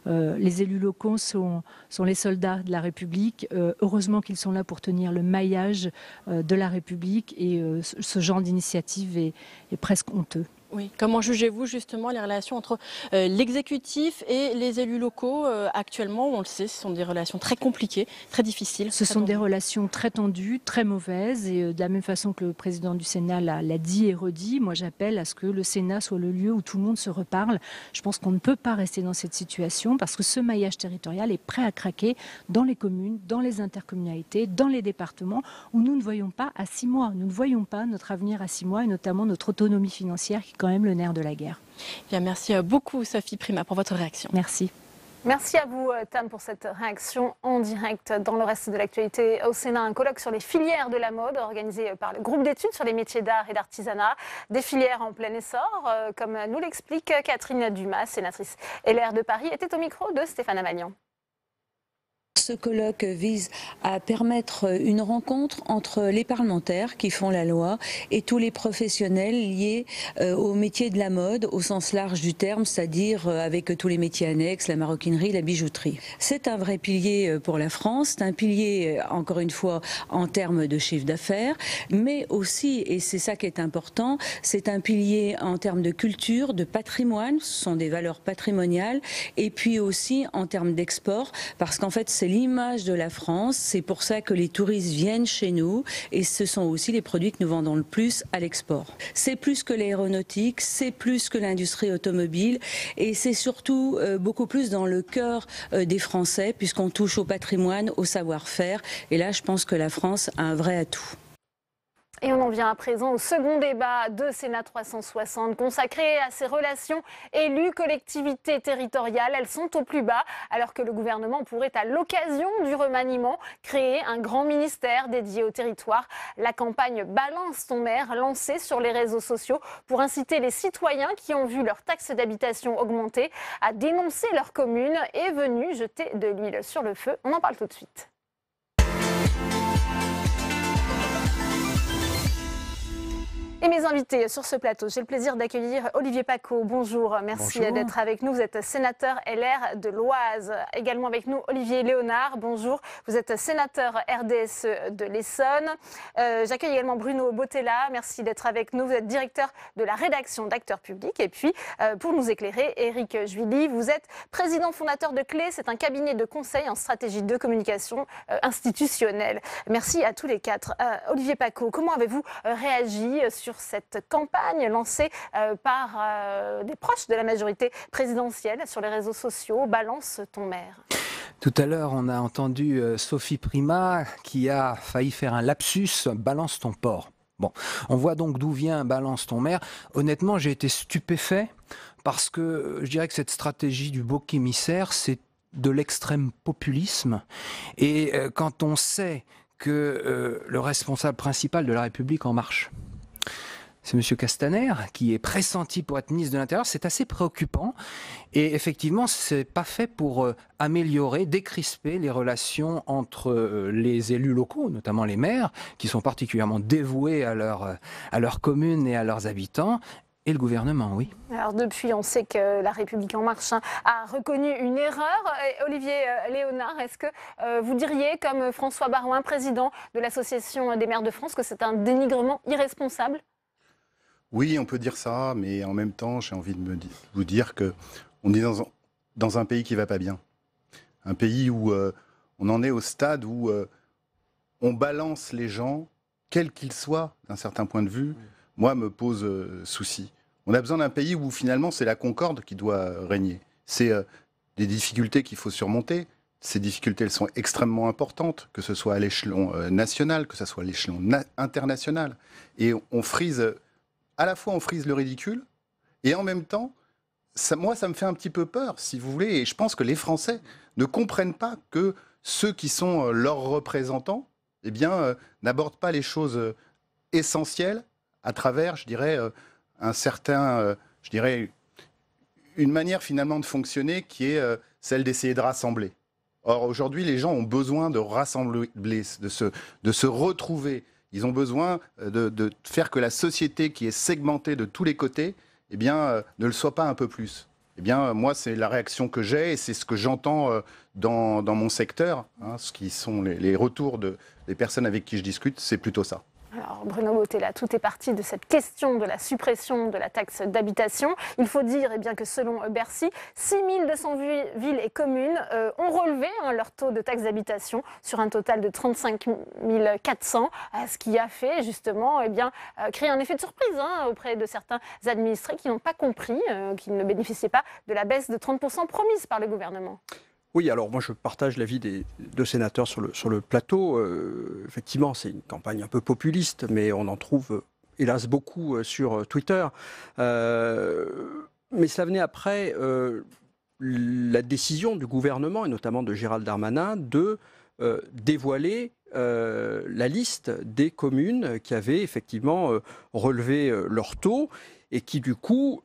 [SPEAKER 20] les élus locaux sont les soldats de la République. Heureusement qu'ils sont là pour tenir le maillage de la République et ce genre d'initiative est presque honteux.
[SPEAKER 6] Oui. Comment jugez-vous justement les relations entre l'exécutif et les élus locaux actuellement? On le sait, ce sont des relations très compliquées, très difficiles.
[SPEAKER 20] Ce sont des relations très tendues, très mauvaises. Et de la même façon que le président du Sénat l'a dit et redit, moi j'appelle à ce que le Sénat soit le lieu où tout le monde se reparle. Je pense qu'on ne peut pas rester dans cette situation parce que ce maillage territorial est prêt à craquer dans les communes, dans les intercommunalités, dans les départements où nous ne voyons pas à 6 mois. Nous ne voyons pas notre avenir à 6 mois et notamment notre autonomie financière qui quand même le nerf de la guerre.
[SPEAKER 6] Bien, merci beaucoup Sophie Primas pour votre réaction.
[SPEAKER 20] Merci.
[SPEAKER 1] Merci à vous Tam pour cette réaction en direct. Dans le reste de l'actualité au Sénat, un colloque sur les filières de la mode organisé par le groupe d'études sur les métiers d'art et d'artisanat. Des filières en plein essor, comme nous l'explique Catherine Dumas, sénatrice LR de Paris, était au micro de Stéphane Amalian.
[SPEAKER 21] Ce colloque vise à permettre une rencontre entre les parlementaires qui font la loi et tous les professionnels liés au métier de la mode au sens large du terme, c'est-à-dire avec tous les métiers annexes, la maroquinerie, la bijouterie. C'est un vrai pilier pour la France, c'est un pilier encore une fois en termes de chiffre d'affaires, mais aussi, et c'est ça qui est important, c'est un pilier en termes de culture, de patrimoine, ce sont des valeurs patrimoniales, et puis aussi en termes d'export, parce qu'en fait c'est c'est l'image de la France. C'est pour ça que les touristes viennent chez nous et ce sont aussi les produits que nous vendons le plus à l'export. C'est plus que l'aéronautique, c'est plus que l'industrie automobile et c'est surtout beaucoup plus dans le cœur des Français puisqu'on touche au patrimoine, au savoir-faire. Et là, je pense que la France a un vrai atout.
[SPEAKER 1] Et on en vient à présent au second débat de Sénat 360 consacré à ces relations élus-collectivités territoriales. Elles sont au plus bas alors que le gouvernement pourrait à l'occasion du remaniement créer un grand ministère dédié au territoire. La campagne Balance ton maire lancée sur les réseaux sociaux pour inciter les citoyens qui ont vu leur taxe d'habitation augmenter à dénoncer leur commune est venue jeter de l'huile sur le feu. On en parle tout de suite. Et mes invités sur ce plateau, j'ai le plaisir d'accueillir Olivier Paccaud. Bonjour, merci d'être avec nous. Vous êtes sénateur LR de l'Oise. Également avec nous, Olivier Léonard. Bonjour, vous êtes sénateur RDSE de l'Essonne. J'accueille également Bruno Bottella. Merci d'être avec nous. Vous êtes directeur de la rédaction d'Acteurs Publics. Et puis, pour nous éclairer, Éric Juilly, vous êtes président fondateur de Clé. C'est un cabinet de conseil en stratégie de communication institutionnelle. Merci à tous les quatre. Olivier Paccaud, comment avez-vous réagi sur cette campagne lancée par des proches de la majorité présidentielle sur les réseaux sociaux, Balance ton maire?
[SPEAKER 3] Tout à l'heure, on a entendu Sophie Primas qui a failli faire un lapsus, balance ton porc. Bon, on voit donc d'où vient balance ton maire. Honnêtement, j'ai été stupéfait parce que je dirais que cette stratégie du bouc émissaire, c'est de l'extrême populisme. Et quand on sait que le responsable principal de La République En Marche, c'est M. Castaner, qui est pressenti pour être ministre de l'Intérieur. C'est assez préoccupant. Et effectivement, ce n'est pas fait pour améliorer, décrisper les relations entre les élus locaux, notamment les maires, qui sont particulièrement dévoués à leur commune et à leurs habitants, et le gouvernement, oui.
[SPEAKER 1] Alors depuis, on sait que La République En Marche a reconnu une erreur. Et Olivier Léonard, est-ce que vous diriez, comme François Baroin, président de l'Association des maires de France, que c'est un dénigrement irresponsable ?
[SPEAKER 22] Oui, on peut dire ça, mais en même temps, j'ai envie de vous dire qu'on est dans un pays qui ne va pas bien. Un pays où on en est au stade où on balance les gens, quels qu'ils soient, d'un certain point de vue, moi, me pose souci. On a besoin d'un pays où finalement c'est la concorde qui doit régner. C'est des difficultés qu'il faut surmonter. Ces difficultés, elles sont extrêmement importantes, que ce soit à l'échelon national, que ce soit à l'échelon international. Et on frise... À la fois, on frise le ridicule, et en même temps, moi, ça me fait un petit peu peur, si vous voulez, et je pense que les Français ne comprennent pas que ceux qui sont leurs représentants, eh bien, n'abordent pas les choses essentielles à travers, je dirais, une manière finalement de fonctionner qui est celle d'essayer de rassembler. Or, aujourd'hui, les gens ont besoin de rassembler, de se retrouver. Ils ont besoin de faire que la société qui est segmentée de tous les côtés, eh bien, ne le soit pas un peu plus. Eh bien, moi, c'est la réaction que j'ai et c'est ce que j'entends dans mon secteur. Hein, ce qui sont les retours des personnes avec qui je discute, c'est plutôt ça.
[SPEAKER 1] Alors Bruno Bottella, tout est parti de cette question de la suppression de la taxe d'habitation. Il faut dire que selon Bercy, 6200 villes et communes ont relevé leur taux de taxe d'habitation sur un total de 35 400, ce qui a fait justement créer un effet de surprise auprès de certains administrés qui n'ont pas compris qu'ils ne bénéficiaient pas de la baisse de 30% promise par le gouvernement.
[SPEAKER 23] Oui, alors moi je partage l'avis des deux sénateurs sur le plateau. Effectivement, c'est une campagne un peu populiste, mais on en trouve hélas beaucoup sur Twitter. Mais cela venait après la décision du gouvernement, et notamment de Gérald Darmanin, de dévoiler la liste des communes qui avaient effectivement relevé leur taux et qui du coup,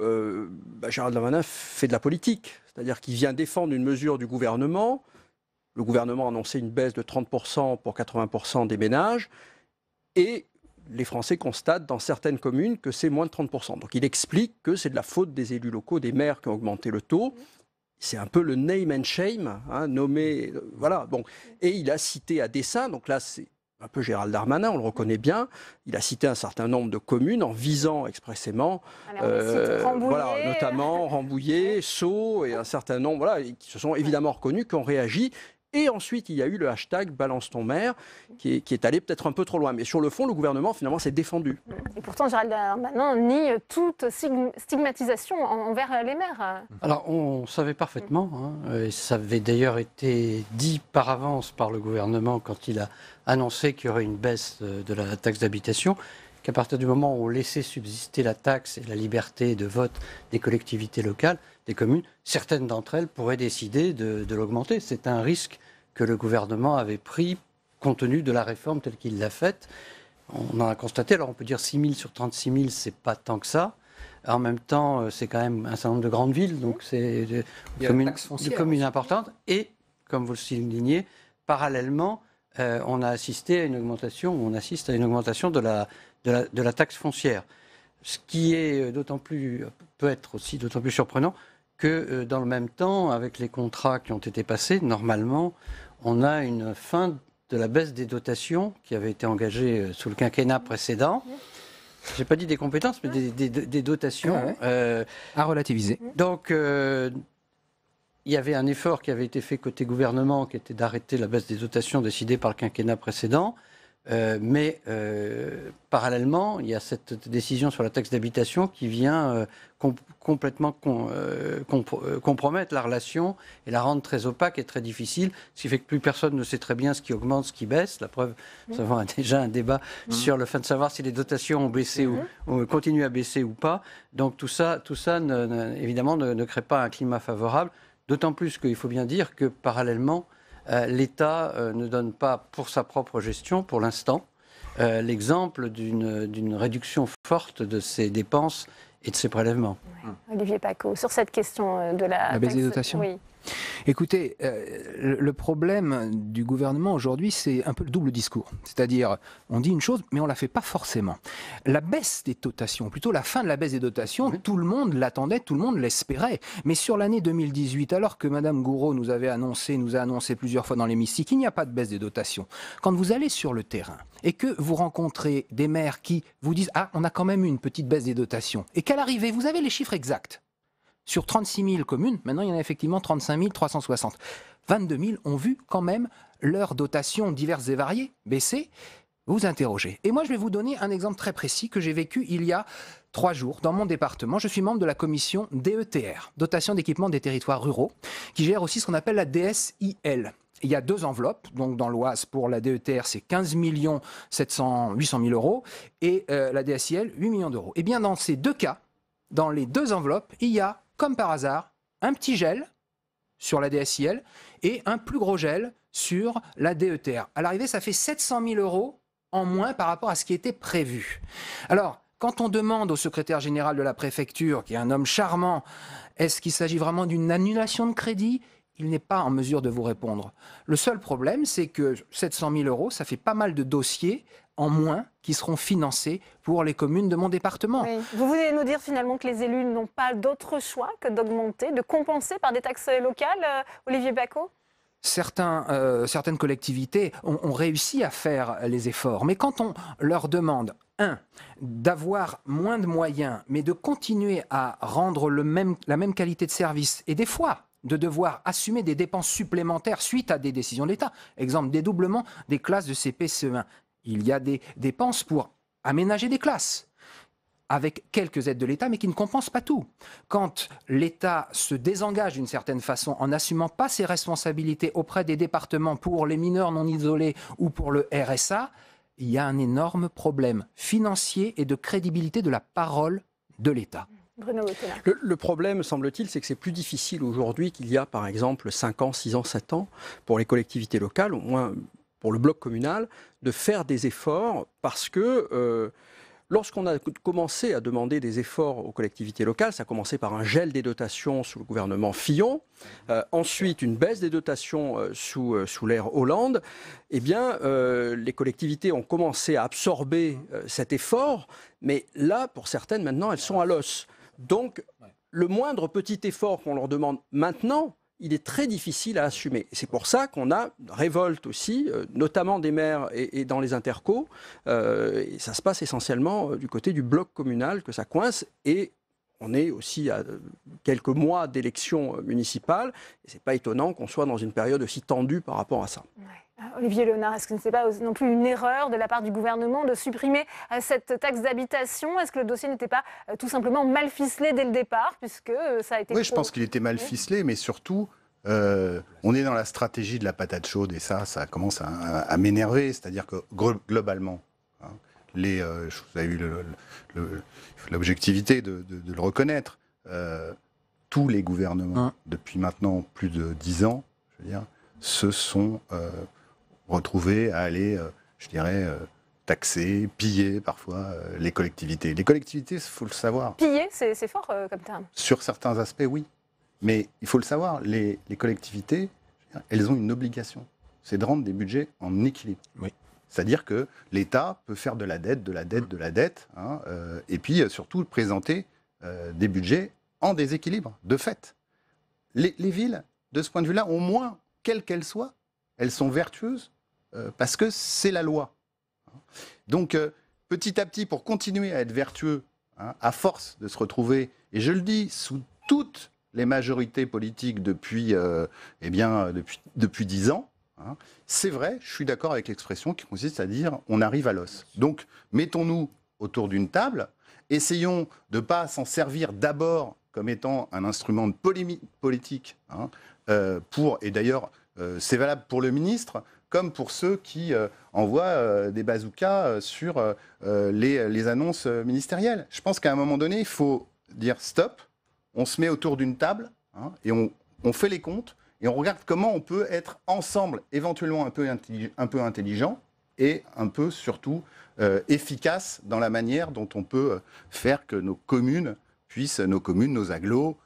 [SPEAKER 23] Gérald Darmanin fait de la politique. C'est-à-dire qu'il vient défendre une mesure du gouvernement. Le gouvernement a annoncé une baisse de 30% pour 80% des ménages. Et les Français constatent dans certaines communes que c'est moins de 30%. Donc il explique que c'est de la faute des élus locaux, des maires qui ont augmenté le taux. C'est un peu le name and shame, nommé... voilà. Bon. Et il a cité à dessein, donc là c'est un peu Gérald Darmanin, on le reconnaît bien. Il a cité un certain nombre de communes en visant expressément, notamment Rambouillet, Sceaux et un certain nombre, qui se sont évidemment reconnus, qui ont réagi Et ensuite, il y a eu le hashtag Balance ton maire, qui est allé peut-être un peu trop loin. Mais sur le fond, le gouvernement, finalement, s'est défendu.
[SPEAKER 1] Et pourtant, Gérald Darmanin nie toute stigmatisation envers les maires.
[SPEAKER 2] Alors, on savait parfaitement, et ça avait d'ailleurs été dit par avance par le gouvernement quand il a annoncé qu'il y aurait une baisse de la taxe d'habitation, qu'à partir du moment où on laissait subsister la taxe et la liberté de vote des collectivités locales, des communes, certaines d'entre elles pourraient décider de l'augmenter. C'est un risque que le gouvernement avait pris compte tenu de la réforme telle qu'il l'a faite. On en a constaté, alors on peut dire 6 000 sur 36 000, c'est pas tant que ça. En même temps, c'est quand même un certain nombre de grandes villes, donc c'est des communes importantes. Et, comme vous le soulignez, parallèlement, on a assisté à une augmentation, on assiste à une augmentation de la taxe foncière. Ce qui est peut être aussi d'autant plus surprenant que dans le même temps, avec les contrats qui ont été passés, normalement, on a une fin de la baisse des dotations qui avait été engagée sous le quinquennat précédent. Je n'ai pas dit des compétences, mais des dotations.
[SPEAKER 3] À relativiser.
[SPEAKER 2] Donc, il y avait un effort qui avait été fait côté gouvernement, qui était d'arrêter la baisse des dotations décidée par le quinquennat précédent. Mais parallèlement, il y a cette décision sur la taxe d'habitation qui vient complètement compromettre la relation et la rendre très opaque et très difficile, ce qui fait que plus personne ne sait très bien ce qui augmente, ce qui baisse. La preuve, nous avons déjà un débat sur le fait de savoir si les dotations ont baissé ou continuent à baisser ou pas. Donc tout ça évidemment, ne crée pas un climat favorable, d'autant plus qu'il faut bien dire que parallèlement, l'État ne donne pas pour sa propre gestion, pour l'instant, l'exemple d'une réduction forte de ses dépenses et de ses prélèvements.
[SPEAKER 1] Olivier Paccaud, sur cette question de la
[SPEAKER 3] baisse des dotations.
[SPEAKER 1] Oui.
[SPEAKER 3] Écoutez, le problème du gouvernement aujourd'hui, c'est un peu le double discours. C'est-à-dire, on dit une chose, mais on ne la fait pas forcément. La baisse des dotations, plutôt la fin de la baisse des dotations, tout le monde l'attendait, tout le monde l'espérait. Mais sur l'année 2018, alors que Mme Gouraud nous a annoncé plusieurs fois dans l'hémicycle qu'il n'y a pas de baisse des dotations, quand vous allez sur le terrain et que vous rencontrez des maires qui vous disent « Ah, on a quand même eu une petite baisse des dotations », et qu'à l'arrivée, vous avez les chiffres exacts. Sur 36 000 communes, maintenant il y en a effectivement 35 360. 22 000 ont vu quand même leurs dotations diverses et variées baisser. Vous interrogez. Et moi je vais vous donner un exemple très précis que j'ai vécu il y a 3 jours dans mon département. Je suis membre de la commission DETR, Dotation d'équipement des territoires ruraux, qui gère aussi ce qu'on appelle la DSIL. Il y a 2 enveloppes, donc dans l'Oise pour la DETR c'est 15 800 000 euros et la DSIL 8 millions d'euros. Et bien dans ces 2 cas, dans les 2 enveloppes, il y a comme par hasard, un petit gel sur la DSIL et un plus gros gel sur la DETR. À l'arrivée, ça fait 700 000 euros en moins par rapport à ce qui était prévu. Alors, quand on demande au secrétaire général de la préfecture, qui est un homme charmant, est-ce qu'il s'agit vraiment d'une annulation de crédit ? Il n'est pas en mesure de vous répondre. Le seul problème, c'est que 700 000 euros, ça fait pas mal de dossiers en moins qui seront financés pour les communes de mon département.
[SPEAKER 1] Oui. Vous voulez nous dire finalement que les élus n'ont pas d'autre choix que d'augmenter, de compenser par des taxes locales, Olivier Paccaud ?
[SPEAKER 3] Certaines collectivités ont réussi à faire les efforts. Mais quand on leur demande, d'avoir moins de moyens, mais de continuer à rendre la même qualité de service, et des fois de devoir assumer des dépenses supplémentaires suite à des décisions de l'État, exemple dédoublement des classes de CP, CE1, il y a des dépenses pour aménager des classes, avec quelques aides de l'État, mais qui ne compensent pas tout. Quand l'État se désengage d'une certaine façon en n'assumant pas ses responsabilités auprès des départements pour les mineurs non isolés ou pour le RSA, il y a un énorme problème financier et de crédibilité de la parole de l'État.
[SPEAKER 1] Bruno Bottena.
[SPEAKER 23] Le problème, semble-t-il, c'est que c'est plus difficile aujourd'hui qu'il y a, par exemple, 5 ans, 6 ans, 7 ans, pour les collectivités locales, au moins pour le bloc communal, de faire des efforts parce que lorsqu'on a commencé à demander des efforts aux collectivités locales, ça a commencé par un gel des dotations sous le gouvernement Fillon, ensuite une baisse des dotations sous l'ère Hollande, eh bien les collectivités ont commencé à absorber cet effort, mais là, pour certaines, maintenant, elles sont à l'os. Donc, le moindre petit effort qu'on leur demande maintenant, il est très difficile à assumer. C'est pour ça qu'on a une révolte aussi, notamment des maires et dans les intercos. Et ça se passe essentiellement du côté du bloc communal que ça coince. Et on est aussi à quelques mois d'élections municipales, et ce n'est pas étonnant qu'on soit dans une période aussi tendue par rapport à ça.
[SPEAKER 1] Olivier Léonard, est-ce que ce n'est pas non plus une erreur de la part du gouvernement de supprimer cette taxe d'habitation? Est-ce que le dossier n'était pas tout simplement mal ficelé dès le départ, puisque ça a été...
[SPEAKER 22] Oui, je pense qu'il était mal ficelé, mais surtout, on est dans la stratégie de la patate chaude, et ça commence à m'énerver. C'est-à-dire que globalement, hein, vous avez eu l'objectivité de le reconnaître, tous les gouvernements, depuis maintenant plus de 10 ans, je veux dire, se sont retrouvés à aller, je dirais, taxer, piller parfois les collectivités. Les collectivités, il faut le savoir.
[SPEAKER 1] Piller, c'est fort comme terme.
[SPEAKER 22] Sur certains aspects, oui. Mais il faut le savoir, les collectivités, elles ont une obligation. C'est de rendre des budgets en équilibre.
[SPEAKER 23] Oui.
[SPEAKER 22] C'est-à-dire que l'État peut faire de la dette, hein, et puis surtout présenter des budgets en déséquilibre, de fait. Les villes, de ce point de vue-là, au moins, quelles qu'elles soient, elles sont vertueuses parce que c'est la loi. Donc, petit à petit, pour continuer à être vertueux, hein, à force de se retrouver, et je le dis, sous toutes les majorités politiques depuis 10 ans, hein, c'est vrai, je suis d'accord avec l'expression qui consiste à dire on arrive à l'os. Donc, mettons-nous autour d'une table, essayons de ne pas s'en servir d'abord comme étant un instrument de politique, hein, et d'ailleurs, c'est valable pour le ministre, comme pour ceux qui envoient des bazookas sur les annonces ministérielles. Je pense qu'à un moment donné, il faut dire stop, on se met autour d'une table, hein, et on fait les comptes, et on regarde comment on peut être ensemble, éventuellement un peu intelligent, et un peu surtout efficace dans la manière dont on peut faire que nos communes, nos agglos,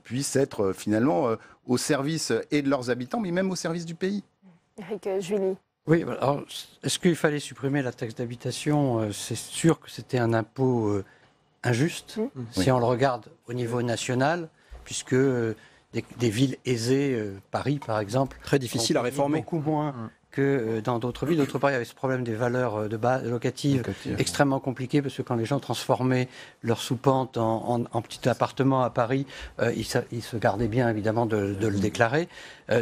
[SPEAKER 22] puissent être finalement au service et de leurs habitants, mais même au service du pays.
[SPEAKER 1] Éric Juilly.
[SPEAKER 2] Oui, alors, est-ce qu'il fallait supprimer la taxe d'habitation? C'est sûr que c'était un impôt injuste, si on le regarde au niveau national, puisque des villes aisées, Paris par exemple,
[SPEAKER 23] très difficile à réformer.
[SPEAKER 2] Beaucoup moins que dans d'autres villes. D'autre part, il y avait ce problème des valeurs locatives extrêmement compliquées, parce que quand les gens transformaient leur soupente en petit appartement à Paris, ils se gardaient bien évidemment de le déclarer.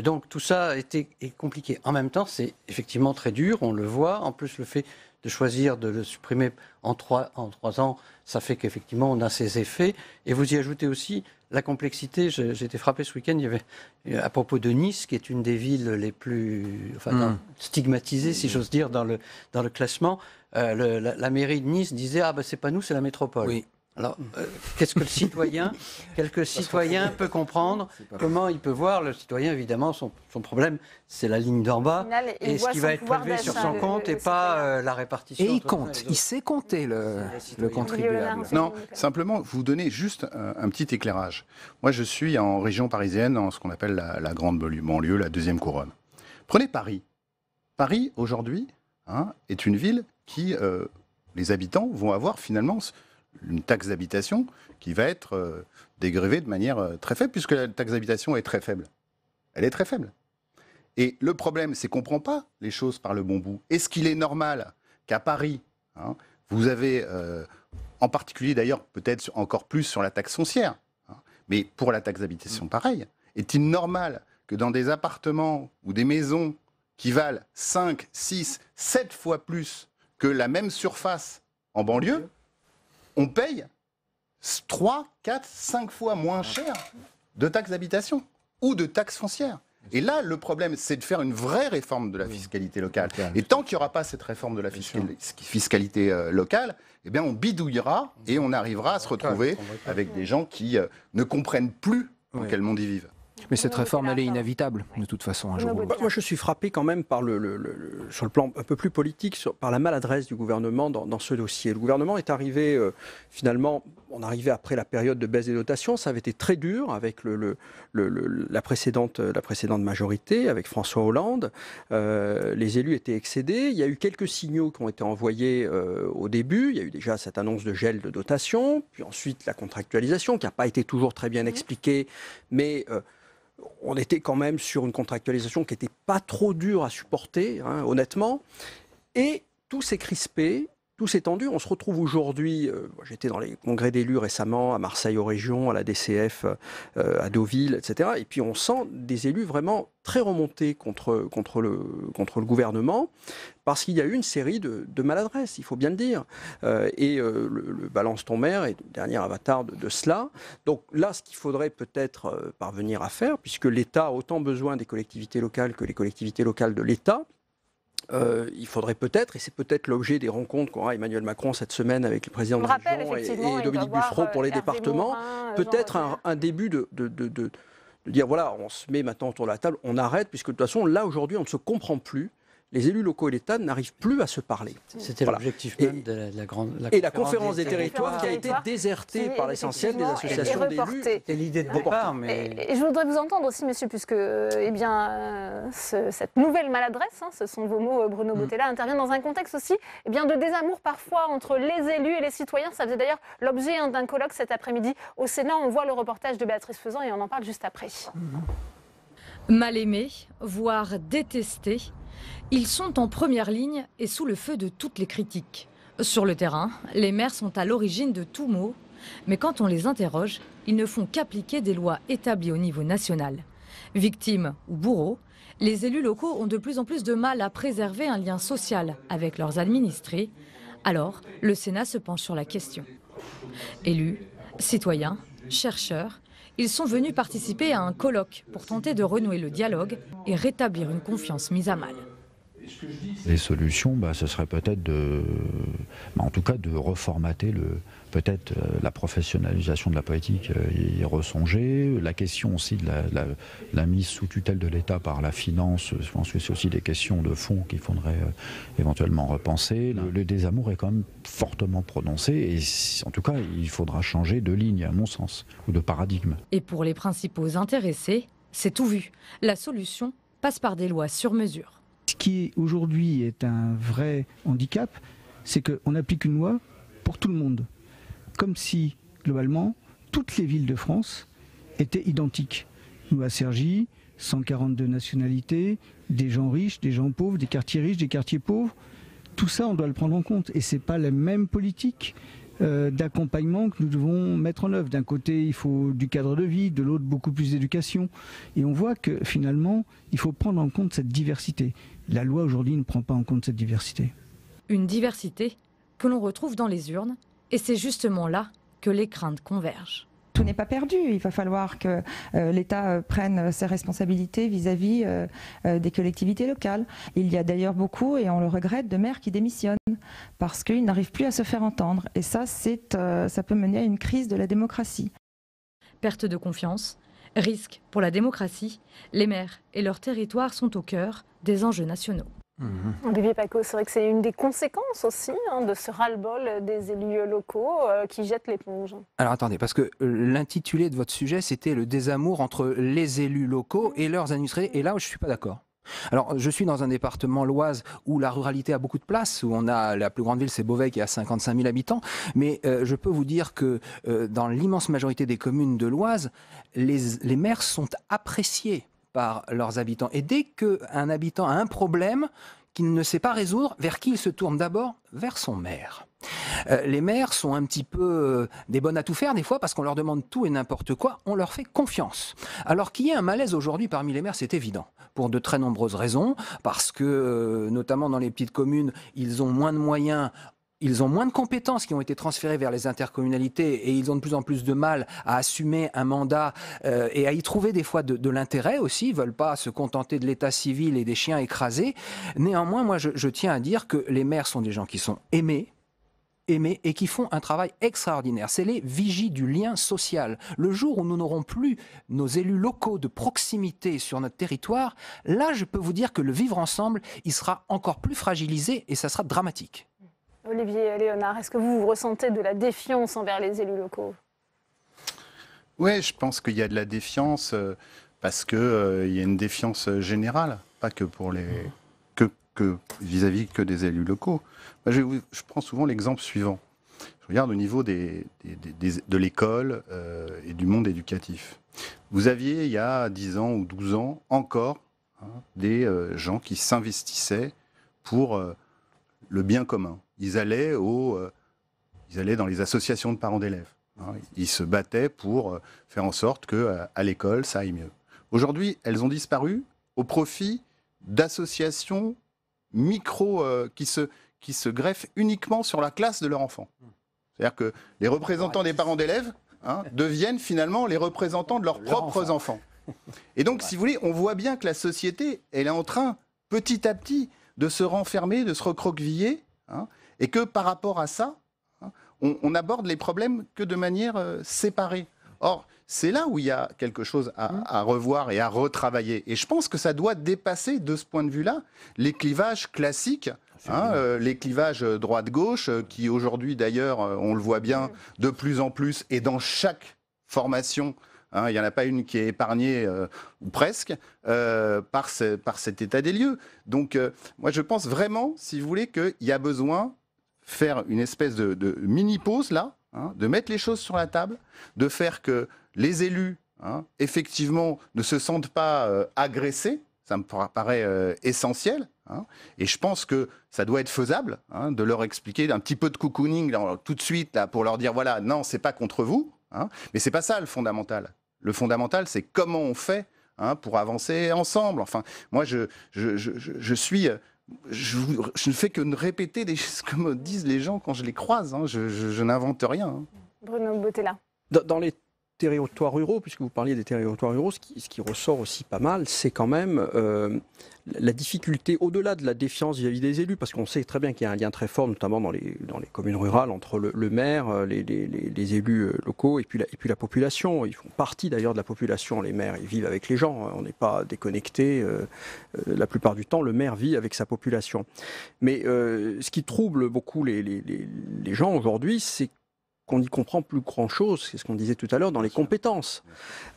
[SPEAKER 2] Donc tout ça est compliqué. En même temps, c'est effectivement très dur, on le voit. En plus, le fait de choisir de le supprimer en 3 ans, ça fait qu'effectivement on a ces effets. Et vous y ajoutez aussi la complexité. J'ai été frappé ce week-end, il y avait, à propos de Nice, qui est une des villes les plus stigmatisées, si j'ose dire, dans le classement, la mairie de Nice disait « Ah ben c'est pas nous, c'est la métropole oui. ». Alors, qu'est-ce que le citoyen peut comprendre? Comment il peut voir? Le citoyen, évidemment, son problème, c'est la ligne d'en bas, et ce qui va être prélevé sur son compte, et pas la répartition.
[SPEAKER 3] Et il compte, il sait compter le contribuable.
[SPEAKER 22] Non, simplement, vous donnez juste un petit éclairage. Moi, je suis en région parisienne, dans ce qu'on appelle la grande banlieue, la deuxième couronne. Prenez Paris. Paris, aujourd'hui, hein, est une ville qui, les habitants vont avoir finalement une taxe d'habitation qui va être dégrevée de manière très faible, puisque la taxe d'habitation est très faible. Elle est très faible. Et le problème, c'est qu'on ne prend pas les choses par le bon bout. Est-ce qu'il est normal qu'à Paris, hein, vous avez, en particulier d'ailleurs, peut-être encore plus sur la taxe foncière, hein, mais pour la taxe d'habitation, pareil, est-il normal que dans des appartements ou des maisons qui valent 5, 6, 7 fois plus que la même surface en banlieue, on paye 3, 4, 5 fois moins cher de taxes d'habitation ou de taxes foncières. Et là, le problème, c'est de faire une vraie réforme de la fiscalité locale. Et tant qu'il n'y aura pas cette réforme de la fiscalité locale, eh bien, on bidouillera et on arrivera à se retrouver avec des gens qui ne comprennent plus dans quel monde ils vivent.
[SPEAKER 3] Mais cette réforme, elle est inévitable, de toute façon, un jour.
[SPEAKER 23] Moi, je suis frappé quand même par sur le plan un peu plus politique, par la maladresse du gouvernement dans ce dossier. Le gouvernement est arrivé, finalement, on arrivait après la période de baisse des dotations, ça avait été très dur avec la précédente majorité, avec François Hollande. Les élus étaient excédés. Il y a eu quelques signaux qui ont été envoyés au début. Il y a eu déjà cette annonce de gel de dotation, puis ensuite la contractualisation, qui n'a pas été toujours très bien expliquée, mais on était quand même sur une contractualisation qui n'était pas trop dure à supporter, hein, honnêtement. Et tout s'est crispé tout s'est tendu. On se retrouve aujourd'hui, j'étais dans les congrès d'élus récemment, à Marseille aux régions, à la DCF, à Deauville, etc. Et puis on sent des élus vraiment très remontés contre le gouvernement, parce qu'il y a eu une série de maladresses, il faut bien le dire. Le Balance ton maire est le dernier avatar de cela. Donc là, ce qu'il faudrait peut-être parvenir à faire, puisque l'État a autant besoin des collectivités locales que les collectivités locales de l'État, il faudrait peut-être, et c'est peut-être l'objet des rencontres qu'aura Emmanuel Macron cette semaine avec le président de la région et Dominique Bussereau pour les départements, peut-être un début de dire voilà, on se met maintenant autour de la table, on arrête, puisque de toute façon, là aujourd'hui, on ne se comprend plus. Les élus locaux et l'État n'arrivent plus à se parler.
[SPEAKER 2] C'était l'objectif même de la grande
[SPEAKER 23] la conférence des territoires qui a été désertée par l'essentiel des associations d'élus.
[SPEAKER 2] C'était l'idée de départ, mais...
[SPEAKER 1] Et je voudrais vous entendre aussi, monsieur, puisque cette nouvelle maladresse, ce sont vos mots, Bruno Bottella, intervient dans un contexte aussi de désamour parfois entre les élus et les citoyens. Ça faisait d'ailleurs l'objet d'un colloque cet après-midi au Sénat. On voit le reportage de Béatrice Faisan et on en parle juste après.
[SPEAKER 4] Mal aimés, voire détestés, ils sont en première ligne et sous le feu de toutes les critiques. Sur le terrain, les maires sont à l'origine de tout mot, mais quand on les interroge, ils ne font qu'appliquer des lois établies au niveau national. Victimes ou bourreaux, les élus locaux ont de plus en plus de mal à préserver un lien social avec leurs administrés. Alors, le Sénat se penche sur la question. Élus, citoyens, chercheurs, ils sont venus participer à un colloque pour tenter de renouer le dialogue et rétablir une confiance mise à mal.
[SPEAKER 7] Les solutions, ce serait peut-être en tout cas de reformater peut-être la professionnalisation de la politique et ressonger. La question aussi de la mise sous tutelle de l'État par la finance, je pense que c'est aussi des questions de fond qu'il faudrait éventuellement repenser. Le désamour est quand même fortement prononcé et en tout cas, il faudra changer de ligne, à mon sens, ou de paradigme.
[SPEAKER 4] Et pour les principaux intéressés, c'est tout vu. La solution passe par des lois sur mesure.
[SPEAKER 8] Ce qui aujourd'hui est un vrai handicap, c'est qu'on applique une loi pour tout le monde. Comme si, globalement, toutes les villes de France étaient identiques. Nous, à Cergy, 142 nationalités, des gens riches, des gens pauvres, des quartiers riches, des quartiers pauvres. Tout ça, on doit le prendre en compte. Et ce n'est pas la même politique d'accompagnement que nous devons mettre en œuvre. D'un côté, il faut du cadre de vie, de l'autre, beaucoup plus d'éducation. Et on voit que, finalement, il faut prendre en compte cette diversité. La loi, aujourd'hui, ne prend pas en compte cette diversité.
[SPEAKER 4] Une diversité que l'on retrouve dans les urnes, et c'est justement là que les craintes convergent.
[SPEAKER 24] Tout n'est pas perdu. Il va falloir que l'État prenne ses responsabilités vis-à-vis des collectivités locales. Il y a d'ailleurs beaucoup, et on le regrette, de maires qui démissionnent parce qu'ils n'arrivent plus à se faire entendre. Et ça peut mener à une crise de la démocratie.
[SPEAKER 4] Perte de confiance, risque pour la démocratie, les maires et leurs territoires sont au cœur des enjeux nationaux.
[SPEAKER 1] Olivier Paccaud, c'est vrai que c'est une des conséquences aussi de ce ras-le-bol des élus locaux qui jettent l'éponge.
[SPEAKER 3] Alors attendez, parce que l'intitulé de votre sujet, c'était le désamour entre les élus locaux et leurs administrés, et là, je ne suis pas d'accord. Alors, je suis dans un département, l'Oise, où la ruralité a beaucoup de place, où on a la plus grande ville, c'est Beauvais, qui a 55 000 habitants. Mais je peux vous dire que dans l'immense majorité des communes de l'Oise, les maires sont appréciés par leurs habitants. Et dès qu'un habitant a un problème qu'il ne sait pas résoudre, vers qui il se tourne d'abord? Vers son maire. Les maires sont un petit peu des bonnes à tout faire des fois parce qu'on leur demande tout et n'importe quoi, on leur fait confiance. Alors qu'il y ait un malaise aujourd'hui parmi les maires, c'est évident, pour de très nombreuses raisons, parce que notamment dans les petites communes, ils ont moins de moyens. Ils ont moins de compétences qui ont été transférées vers les intercommunalités et ils ont de plus en plus de mal à assumer un mandat et à y trouver des fois de l'intérêt aussi. Ils ne veulent pas se contenter de l'état civil et des chiens écrasés. Néanmoins, moi, je tiens à dire que les maires sont des gens qui sont aimés et qui font un travail extraordinaire. C'est les vigies du lien social. Le jour où nous n'aurons plus nos élus locaux de proximité sur notre territoire, là, je peux vous dire que le vivre ensemble, il sera encore plus fragilisé et ça sera dramatique.
[SPEAKER 1] Olivier Léonard, est-ce que vous ressentez de la défiance envers les élus locaux?
[SPEAKER 22] Oui, je pense qu'il y a de la défiance parce qu'il y a une défiance générale, pas que pour vis-à-vis que des élus locaux. Moi, je prends souvent l'exemple suivant. Je regarde au niveau de l'école et du monde éducatif. Vous aviez, il y a 10 ans ou 12 ans, encore des gens qui s'investissaient pour le bien commun. ils allaient dans les associations de parents d'élèves. Hein. Ils se battaient pour faire en sorte qu'à l'école, ça aille mieux. Aujourd'hui, elles ont disparu au profit d'associations micro qui se greffent uniquement sur la classe de leur enfant. C'est-à-dire que les représentants des parents d'élèves deviennent finalement les représentants de leurs propres enfants. Et donc, si vous voulez, on voit bien que la société, elle est en train, petit à petit, de se renfermer, de se recroqueviller, et que par rapport à ça, on aborde les problèmes que de manière séparée. Or, c'est là où il y a quelque chose à revoir et à retravailler. Et je pense que ça doit dépasser, de ce point de vue-là, les clivages classiques, les clivages droite-gauche, qui aujourd'hui, d'ailleurs, on le voit bien de plus en plus, et dans chaque formation, il n'y en a pas une qui est épargnée, ou presque, par cet état des lieux. Donc, moi, je pense vraiment, si vous voulez, qu'il y a besoin de faire une espèce de mini-pause, là, de mettre les choses sur la table, de faire que les élus, effectivement, ne se sentent pas agressés. Ça me paraît essentiel. Et je pense que ça doit être faisable, de leur expliquer un petit peu de cocooning tout de suite, là, pour leur dire, voilà, non, c'est pas contre vous. Mais c'est pas ça le fondamental. Le fondamental, c'est comment on fait pour avancer ensemble. Enfin, moi, je ne fais que répéter ce que me disent les gens quand je les croise. Je n'invente rien.
[SPEAKER 1] Bruno Bottella.
[SPEAKER 23] Dans les territoires ruraux, puisque vous parliez des territoires ruraux, ce qui ressort aussi pas mal, c'est quand même la difficulté, au-delà de la défiance vis-à-vis des élus, parce qu'on sait très bien qu'il y a un lien très fort, notamment dans les communes rurales, entre le maire, les élus locaux et puis la population. Ils font partie d'ailleurs de la population, les maires, ils vivent avec les gens, on n'est pas déconnectés. La plupart du temps, le maire vit avec sa population. Mais ce qui trouble beaucoup les gens aujourd'hui, c'est qu'on n'y comprend plus grand-chose, c'est ce qu'on disait tout à l'heure, dans les compétences.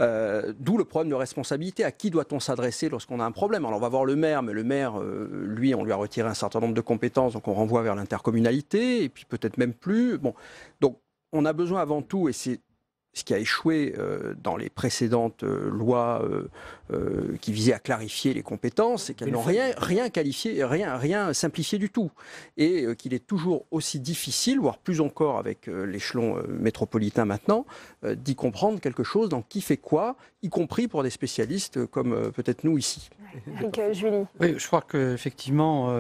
[SPEAKER 23] D'où le problème de responsabilité. À qui doit-on s'adresser lorsqu'on a un problème? Alors on va voir le maire, mais le maire, lui, on lui a retiré un certain nombre de compétences, donc on renvoie vers l'intercommunalité, et puis peut-être même plus. Bon, donc on a besoin avant tout, et c'est ce qui a échoué dans les précédentes lois qui visaient à clarifier les compétences, c'est qu'elles n'ont rien qualifié, rien simplifié du tout. Et qu'il est toujours aussi difficile, voire plus encore avec l'échelon métropolitain maintenant, d'y comprendre quelque chose dans qui fait quoi, y compris pour des spécialistes comme peut-être nous ici.
[SPEAKER 1] Avec Julie.
[SPEAKER 2] Oui, je crois qu'effectivement,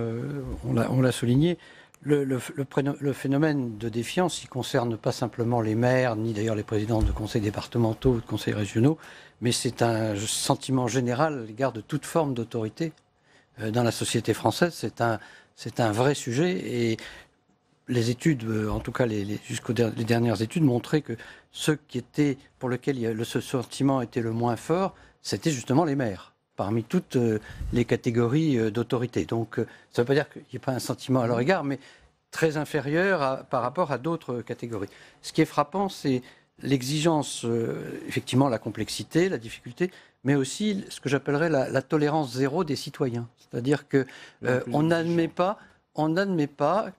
[SPEAKER 2] on l'a souligné, le phénomène de défiance, il ne concerne pas simplement les maires, ni d'ailleurs les présidents de conseils départementaux ou de conseils régionaux, mais c'est un sentiment général à l'égard de toute forme d'autorité dans la société française. C'est un vrai sujet, et les études, en tout cas les dernières études, montraient que ceux pour lesquels ce sentiment était le moins fort, c'était justement les maires, parmi toutes les catégories d'autorité. Donc, ça ne veut pas dire qu'il n'y ait pas un sentiment à leur égard, mais très inférieur par rapport à d'autres catégories. Ce qui est frappant, c'est l'exigence, effectivement, la complexité, la difficulté, mais aussi ce que j'appellerais la tolérance zéro des citoyens. C'est-à-dire qu'on n'admet pas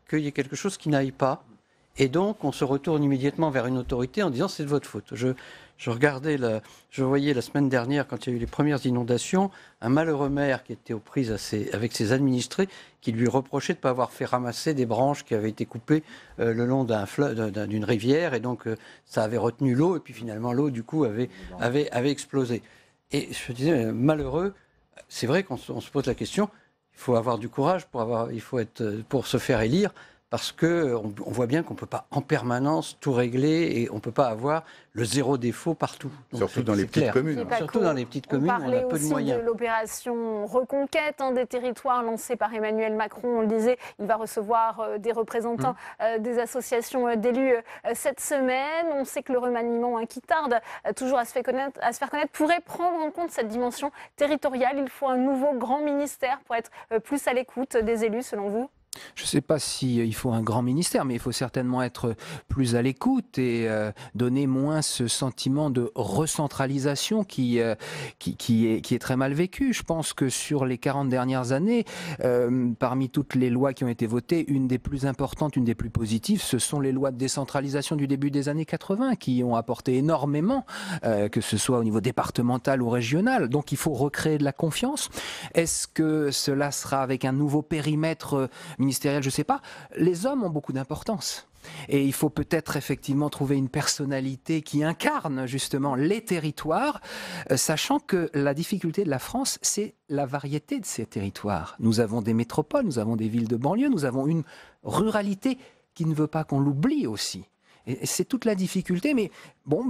[SPEAKER 2] qu'il y ait quelque chose qui n'aille pas, et donc on se retourne immédiatement vers une autorité en disant c'est de votre faute. Je voyais la semaine dernière, quand il y a eu les premières inondations, un malheureux maire qui était aux prises avec ses administrés, qui lui reprochait de ne pas avoir fait ramasser des branches qui avaient été coupées le long d'une rivière, et donc ça avait retenu l'eau, et puis finalement l'eau du coup avait explosé. Et je me disais, malheureux, c'est vrai qu'on se pose la question, il faut avoir du courage pour se faire élire, parce qu'on voit bien qu'on ne peut pas en permanence tout régler, et on ne peut pas avoir le zéro défaut partout. Donc
[SPEAKER 22] surtout dans les petites communes.
[SPEAKER 2] Surtout dans les petites communes, on a peu de moyens.
[SPEAKER 1] On parlait aussi de l'opération Reconquête des territoires lancée par Emmanuel Macron. On le disait, il va recevoir des représentants des associations d'élus cette semaine. On sait que le remaniement qui tarde toujours à se faire connaître pourrait prendre en compte cette dimension territoriale. Il faut un nouveau grand ministère pour être plus à l'écoute des élus, selon vous?
[SPEAKER 3] Je ne sais pas s'il faut un grand ministère, mais il faut certainement être plus à l'écoute et donner moins ce sentiment de recentralisation qui est très mal vécu. Je pense que sur les 40 dernières années, parmi toutes les lois qui ont été votées, une des plus importantes, une des plus positives, ce sont les lois de décentralisation du début des années 80 qui ont apporté énormément, que ce soit au niveau départemental ou régional. Donc il faut recréer de la confiance. Est-ce que cela sera avec un nouveau périmètre ministérielle, je ne sais pas. Les hommes ont beaucoup d'importance. Et il faut peut-être effectivement trouver une personnalité qui incarne justement les territoires, sachant que la difficulté de la France, c'est la variété de ces territoires. Nous avons des métropoles, nous avons des villes de banlieue, nous avons une ruralité qui ne veut pas qu'on l'oublie aussi. Et c'est toute la difficulté, mais bon,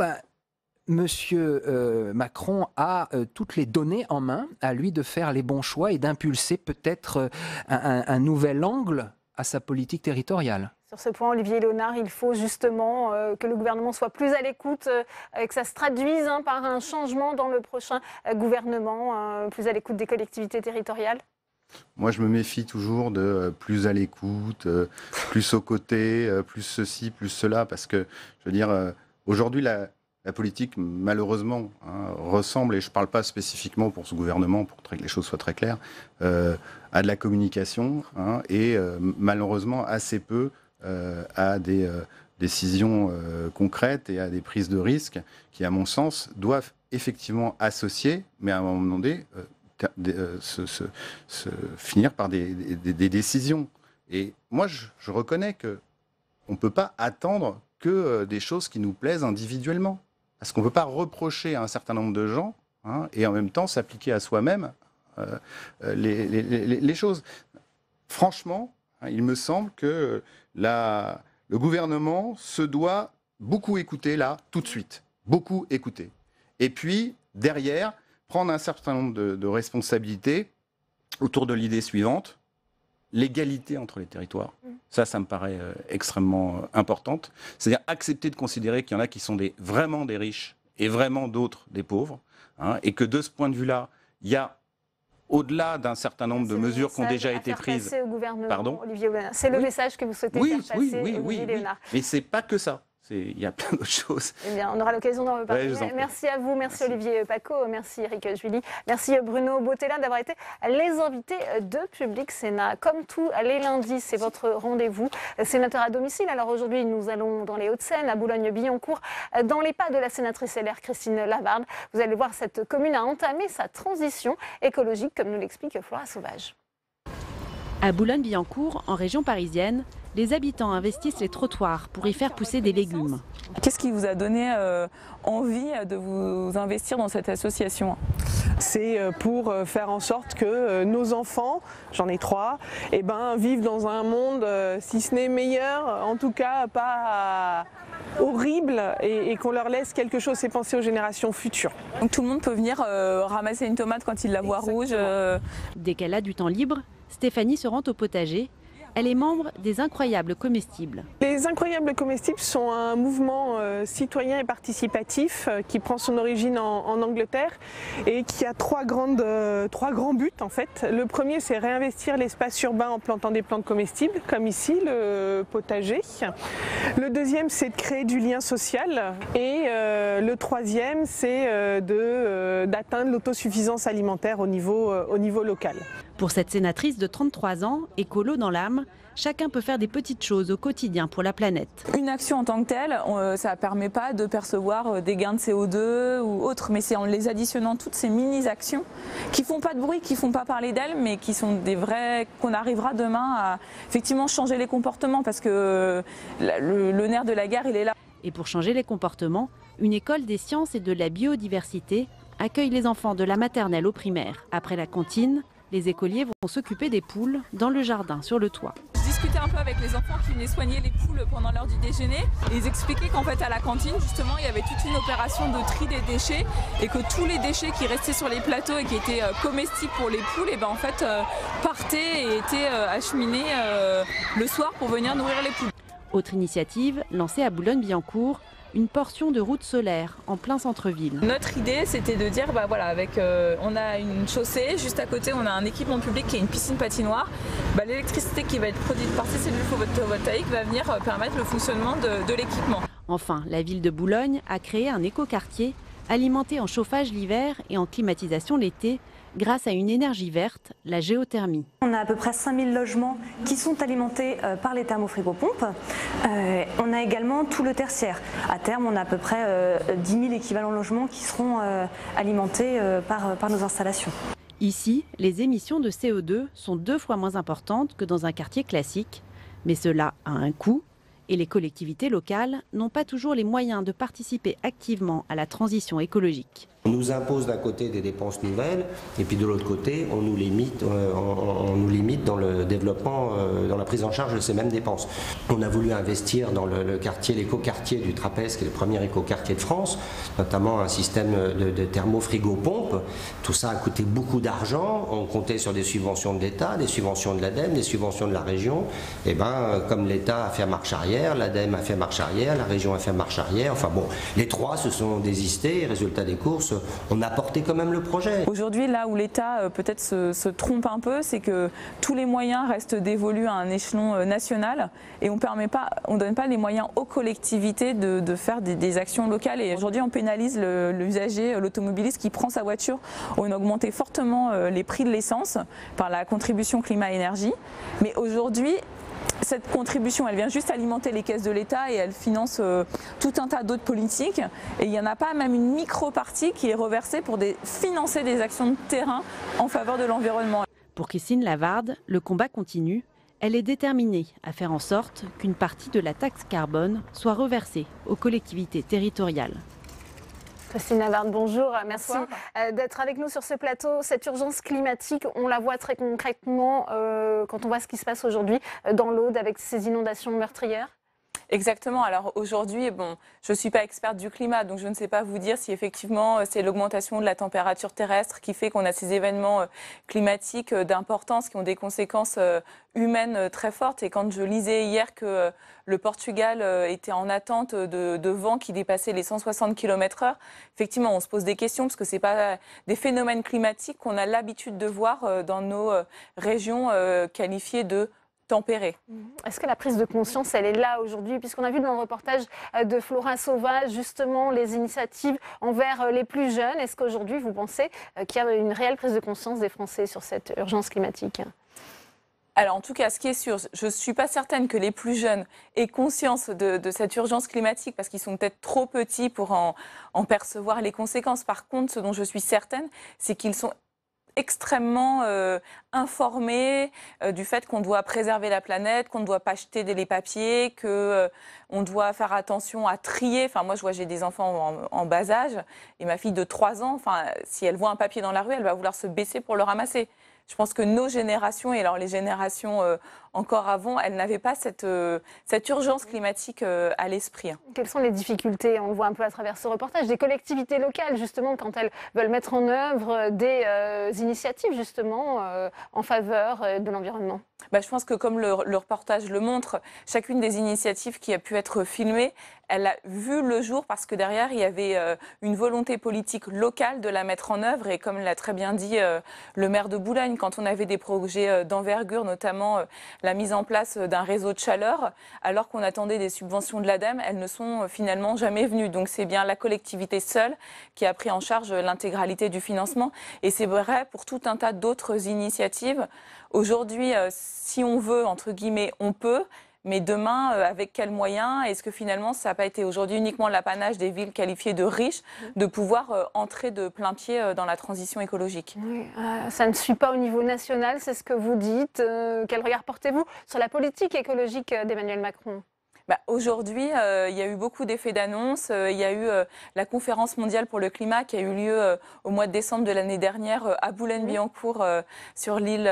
[SPEAKER 3] Monsieur Macron a toutes les données en main, à lui de faire les bons choix et d'impulser peut-être un nouvel angle à sa politique territoriale.
[SPEAKER 1] Sur ce point, Olivier Léonard, il faut justement que le gouvernement soit plus à l'écoute, que ça se traduise par un changement dans le prochain gouvernement, plus à l'écoute des collectivités territoriales.
[SPEAKER 22] Moi, je me méfie toujours de plus à l'écoute, plus aux côtés, plus ceci, plus cela, parce que, je veux dire, aujourd'hui, la politique, malheureusement, ressemble, et je ne parle pas spécifiquement pour ce gouvernement, pour que les choses soient très claires, à de la communication, et malheureusement assez peu à des décisions concrètes et à des prises de risques qui, à mon sens, doivent effectivement associer, mais à un moment donné, finir par des décisions. Et moi, je reconnais qu'on ne peut pas attendre que des choses qui nous plaisent individuellement. Parce qu'on ne peut pas reprocher à un certain nombre de gens et en même temps s'appliquer à soi-même les choses. Franchement, il me semble que le gouvernement se doit beaucoup écouter là, tout de suite. Beaucoup écouter. Et puis, derrière, prendre un certain nombre de responsabilités autour de l'idée suivante, l'égalité entre les territoires. Ça me paraît extrêmement importante. C'est-à-dire accepter de considérer qu'il y en a qui sont vraiment des riches et vraiment d'autres des pauvres. Et que de ce point de vue-là, il y a, au-delà d'un certain nombre de mesures qui ont déjà été prises...
[SPEAKER 1] Au gouvernement,
[SPEAKER 22] pardon,
[SPEAKER 1] Olivier Léonard. C'est le message que vous souhaitez faire passer, Olivier Léonard.
[SPEAKER 22] Mais ce n'est pas que ça. Il y a plein d'autres choses.
[SPEAKER 1] Eh bien, on aura l'occasion d'en reparler. Merci à vous, merci Olivier Paccaud, merci Eric Juilly, merci Bruno Bottella d'avoir été les invités de Public Sénat. Comme tous les lundis, c'est votre rendez-vous sénateur à domicile. Alors aujourd'hui, nous allons dans les Hauts-de-Seine, à Boulogne-Billancourt, dans les pas de la sénatrice LR Christine Lavarde. Vous allez voir, cette commune a entamé sa transition écologique, comme nous l'explique Flora Sauvage.
[SPEAKER 9] À Boulogne-Billancourt, en région parisienne, les habitants investissent les trottoirs pour y faire pousser des légumes.
[SPEAKER 10] Qu'est-ce qui vous a donné envie de vous investir dans cette association?
[SPEAKER 11] C'est pour faire en sorte que nos enfants, j'en ai 3, vivent dans un monde, si ce n'est meilleur, en tout cas pas horrible, et qu'on leur laisse quelque chose, c'est penser aux générations futures.
[SPEAKER 10] Donc tout le monde peut venir ramasser une tomate quand il la voit rouge.
[SPEAKER 9] Dès qu'elle a du temps libre, Stéphanie se rend au potager. Elle est membre des Incroyables Comestibles.
[SPEAKER 11] Les Incroyables Comestibles sont un mouvement citoyen et participatif qui prend son origine en Angleterre et qui a trois grands buts en fait. Le premier, c'est réinvestir l'espace urbain en plantant des plantes comestibles, comme ici le potager. Le deuxième, c'est de créer du lien social. Et le troisième, c'est d'atteindre l'autosuffisance alimentaire au niveau local.
[SPEAKER 9] Pour cette sénatrice de 33 ans, écolo dans l'âme, chacun peut faire des petites choses au quotidien pour la planète.
[SPEAKER 10] Une action en tant que telle, ça ne permet pas de percevoir des gains de CO2 ou autres, mais c'est en les additionnant toutes ces mini-actions qui ne font pas de bruit, qui ne font pas parler d'elles, mais qui sont des vrais, qu'on arrivera demain à effectivement changer les comportements, parce que le nerf de la guerre, il est là.
[SPEAKER 9] Et pour changer les comportements, une école des sciences et de la biodiversité accueille les enfants de la maternelle au primaire. Après la cantine, les écoliers vont s'occuper des poules dans le jardin, sur le toit.
[SPEAKER 10] Je discutais un peu avec les enfants qui venaient soigner les poules pendant l'heure du déjeuner et ils expliquaient qu'en fait à la cantine justement il y avait toute une opération de tri des déchets et que tous les déchets qui restaient sur les plateaux et qui étaient comestibles pour les poules en fait partaient et étaient acheminés le soir pour venir nourrir les poules.
[SPEAKER 9] Autre initiative lancée à Boulogne-Billancourt, une portion de route solaire en plein centre-ville.
[SPEAKER 10] Notre idée, c'était de dire, on a une chaussée, juste à côté, on a un équipement public qui est une piscine patinoire. L'électricité qui va être produite par ces cellules photovoltaïques va venir permettre le fonctionnement de l'équipement.
[SPEAKER 9] Enfin, la ville de Boulogne a créé un écoquartier alimenté en chauffage l'hiver et en climatisation l'été, grâce à une énergie verte, la géothermie.
[SPEAKER 12] On a à peu près 5000 logements qui sont alimentés par les thermofrigopompes. On a également tout le tertiaire. À terme, on a à peu près 10 000 équivalents logements qui seront alimentés par nos installations.
[SPEAKER 9] Ici, les émissions de CO2 sont 2 fois moins importantes que dans un quartier classique, mais cela a un coût et les collectivités locales n'ont pas toujours les moyens de participer activement à la transition écologique.
[SPEAKER 14] On nous impose d'un côté des dépenses nouvelles et puis de l'autre côté on nous limite dans le développement, dans la prise en charge de ces mêmes dépenses. On a voulu investir dans le quartier, l'écoquartier du Trapèze, qui est le premier écoquartier de France, notamment un système de thermo-frigo-pompe. Tout ça a coûté beaucoup d'argent. On comptait sur des subventions de l'État, des subventions de l'ADEME, des subventions de la région. Et comme l'État a fait marche arrière, l'ADEME a fait marche arrière, la région a fait marche arrière. Enfin bon, les trois se sont désistés. Résultat des courses, on a porté quand même le projet.
[SPEAKER 10] Aujourd'hui, là où l'État peut-être se trompe un peu, c'est que tous les moyens restent dévolus à un échelon national et on ne donne pas les moyens aux collectivités de faire des actions locales. Et aujourd'hui, on pénalise l'usager, l'automobiliste qui prend sa voiture. On a augmenté fortement les prix de l'essence par la contribution climat-énergie. Mais aujourd'hui, cette contribution, elle vient juste alimenter les caisses de l'État et elle finance tout un tas d'autres politiques. Et il n'y en a pas même une micro-partie qui est reversée pour financer des actions de terrain en faveur de l'environnement.
[SPEAKER 9] Pour Christine Lavarde, le combat continue. Elle est déterminée à faire en sorte qu'une partie de la taxe carbone soit reversée aux collectivités territoriales.
[SPEAKER 1] Christine Lavarde, bonjour. Merci d'être avec nous sur ce plateau. Cette urgence climatique, on la voit très concrètement quand on voit ce qui se passe aujourd'hui dans l'Aude avec ces inondations meurtrières.
[SPEAKER 10] Exactement. Alors aujourd'hui, je ne suis pas experte du climat, donc je ne sais pas vous dire si effectivement c'est l'augmentation de la température terrestre qui fait qu'on a ces événements climatiques d'importance qui ont des conséquences humaines très fortes. Et quand je lisais hier que le Portugal était en attente de vents qui dépassaient les 160 km/h, effectivement, on se pose des questions parce que ce n'est pas des phénomènes climatiques qu'on a l'habitude de voir dans nos régions qualifiées de tempéré.
[SPEAKER 1] Est-ce que la prise de conscience, elle est là aujourd'hui? Puisqu'on a vu dans le reportage de Flora Sauvage, justement, les initiatives envers les plus jeunes. Est-ce qu'aujourd'hui, vous pensez qu'il y a une réelle prise de conscience des Français sur cette urgence climatique?
[SPEAKER 10] Alors en tout cas, ce qui est sûr, je ne suis pas certaine que les plus jeunes aient conscience de cette urgence climatique parce qu'ils sont peut-être trop petits pour en percevoir les conséquences. Par contre, ce dont je suis certaine, c'est qu'ils sont extrêmement informés du fait qu'on doit préserver la planète, qu'on ne doit pas jeter les papiers, qu'on doit faire attention à trier. Enfin, moi, j'ai des enfants en bas âge et ma fille de 3 ans, si elle voit un papier dans la rue, elle va vouloir se baisser pour le ramasser. Je pense que nos générations, et alors les générations encore avant, elles n'avaient pas cette urgence climatique à l'esprit.
[SPEAKER 1] Quelles sont les difficultés, on le voit un peu à travers ce reportage, des collectivités locales, justement, quand elles veulent mettre en œuvre des initiatives, justement, en faveur de l'environnement?
[SPEAKER 10] Je pense que comme le reportage le montre, chacune des initiatives qui a pu être filmée, elle a vu le jour parce que derrière, il y avait une volonté politique locale de la mettre en œuvre. Et comme l'a très bien dit le maire de Boulogne, quand on avait des projets d'envergure, notamment la mise en place d'un réseau de chaleur, alors qu'on attendait des subventions de l'ADEME, elles ne sont finalement jamais venues. Donc c'est bien la collectivité seule qui a pris en charge l'intégralité du financement. Et c'est vrai pour tout un tas d'autres initiatives. Aujourd'hui, si on veut, entre guillemets, on peut. Mais demain, avec quels moyens? Est-ce que finalement, ça n'a pas été aujourd'hui uniquement l'apanage des villes qualifiées de riches de pouvoir entrer de plein pied dans la transition écologique?
[SPEAKER 1] Oui, ça ne suit pas au niveau national, c'est ce que vous dites. Quel regard portez-vous sur la politique écologique d'Emmanuel Macron?
[SPEAKER 10] Aujourd'hui, il y a eu beaucoup d'effets d'annonce. Il y a eu la conférence mondiale pour le climat qui a eu lieu au mois de décembre de l'année dernière à Boulogne-Billancourt sur l'île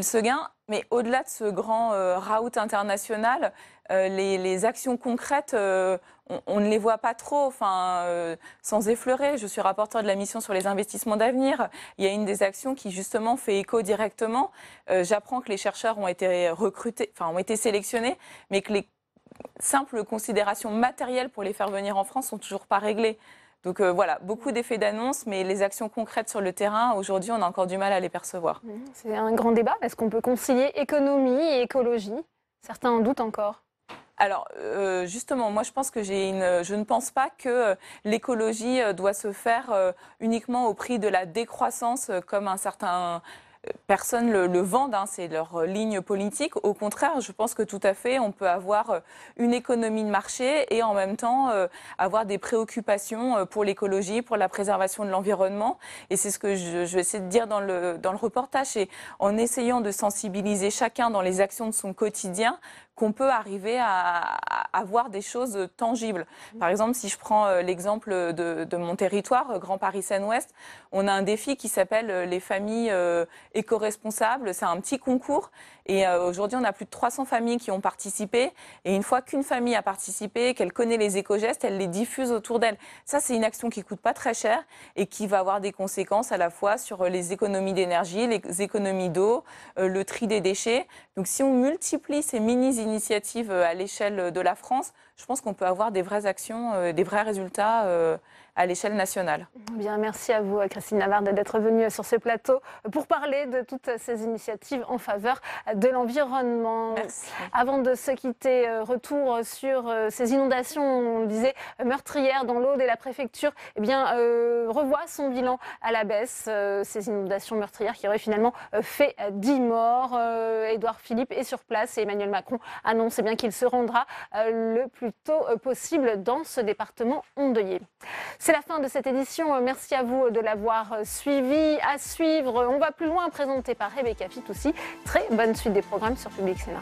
[SPEAKER 10] Seguin. Mais au-delà de ce grand raout international, les actions concrètes, on ne les voit pas trop, sans effleurer. Je suis rapporteure de la mission sur les investissements d'avenir. Il y a une des actions qui justement fait écho directement. J'apprends que les chercheurs ont été recrutés, ont été sélectionnés, mais que les simples considérations matérielles pour les faire venir en France sont toujours pas réglées. Donc voilà, beaucoup d'effets d'annonce, mais les actions concrètes sur le terrain, aujourd'hui, on a encore du mal à les percevoir.
[SPEAKER 1] C'est un grand débat. Est-ce qu'on peut concilier économie et écologie? Certains en doutent encore.
[SPEAKER 10] Alors, justement, moi, je pense que je ne pense pas que l'écologie doit se faire uniquement au prix de la décroissance, comme un certain personne le vendent, hein, c'est leur ligne politique. Au contraire, je pense que tout à fait, on peut avoir une économie de marché et en même temps avoir des préoccupations pour l'écologie, pour la préservation de l'environnement. Et c'est ce que je vais essayer de dire dans le reportage. C'est en essayant de sensibiliser chacun dans les actions de son quotidien qu'on peut arriver à avoir des choses tangibles. Par exemple, si je prends l'exemple de mon territoire, Grand Paris Seine-Ouest, on a un défi qui s'appelle les familles éco-responsables. C'est un petit concours et aujourd'hui, on a plus de 300 familles qui ont participé. Et une fois qu'une famille a participé, qu'elle connaît les éco-gestes, elle les diffuse autour d'elle. Ça, c'est une action qui ne coûte pas très cher et qui va avoir des conséquences à la fois sur les économies d'énergie, les économies d'eau, le tri des déchets. Donc, si on multiplie ces mini-initiatives à l'échelle de la France, je pense qu'on peut avoir des vraies actions, des vrais résultats à l'échelle nationale.
[SPEAKER 1] Bien, merci à vous, Christine Lavarde, d'être venue sur ce plateau pour parler de toutes ces initiatives en faveur de l'environnement.
[SPEAKER 10] Merci.
[SPEAKER 1] Avant de se quitter, retour sur ces inondations, on le disait, meurtrières dans l'Aude, et la préfecture revoit son bilan à la baisse. Ces inondations meurtrières qui auraient finalement fait 10 morts. Édouard Philippe est sur place et Emmanuel Macron annonce bien qu'il se rendra le plus tôt possible dans ce département endeuillé. C'est la fin de cette édition. Merci à vous de l'avoir suivi. À suivre, on va plus loin, présenté par Rebecca Fitoussi. Très bonne suite des programmes sur Public Sénat.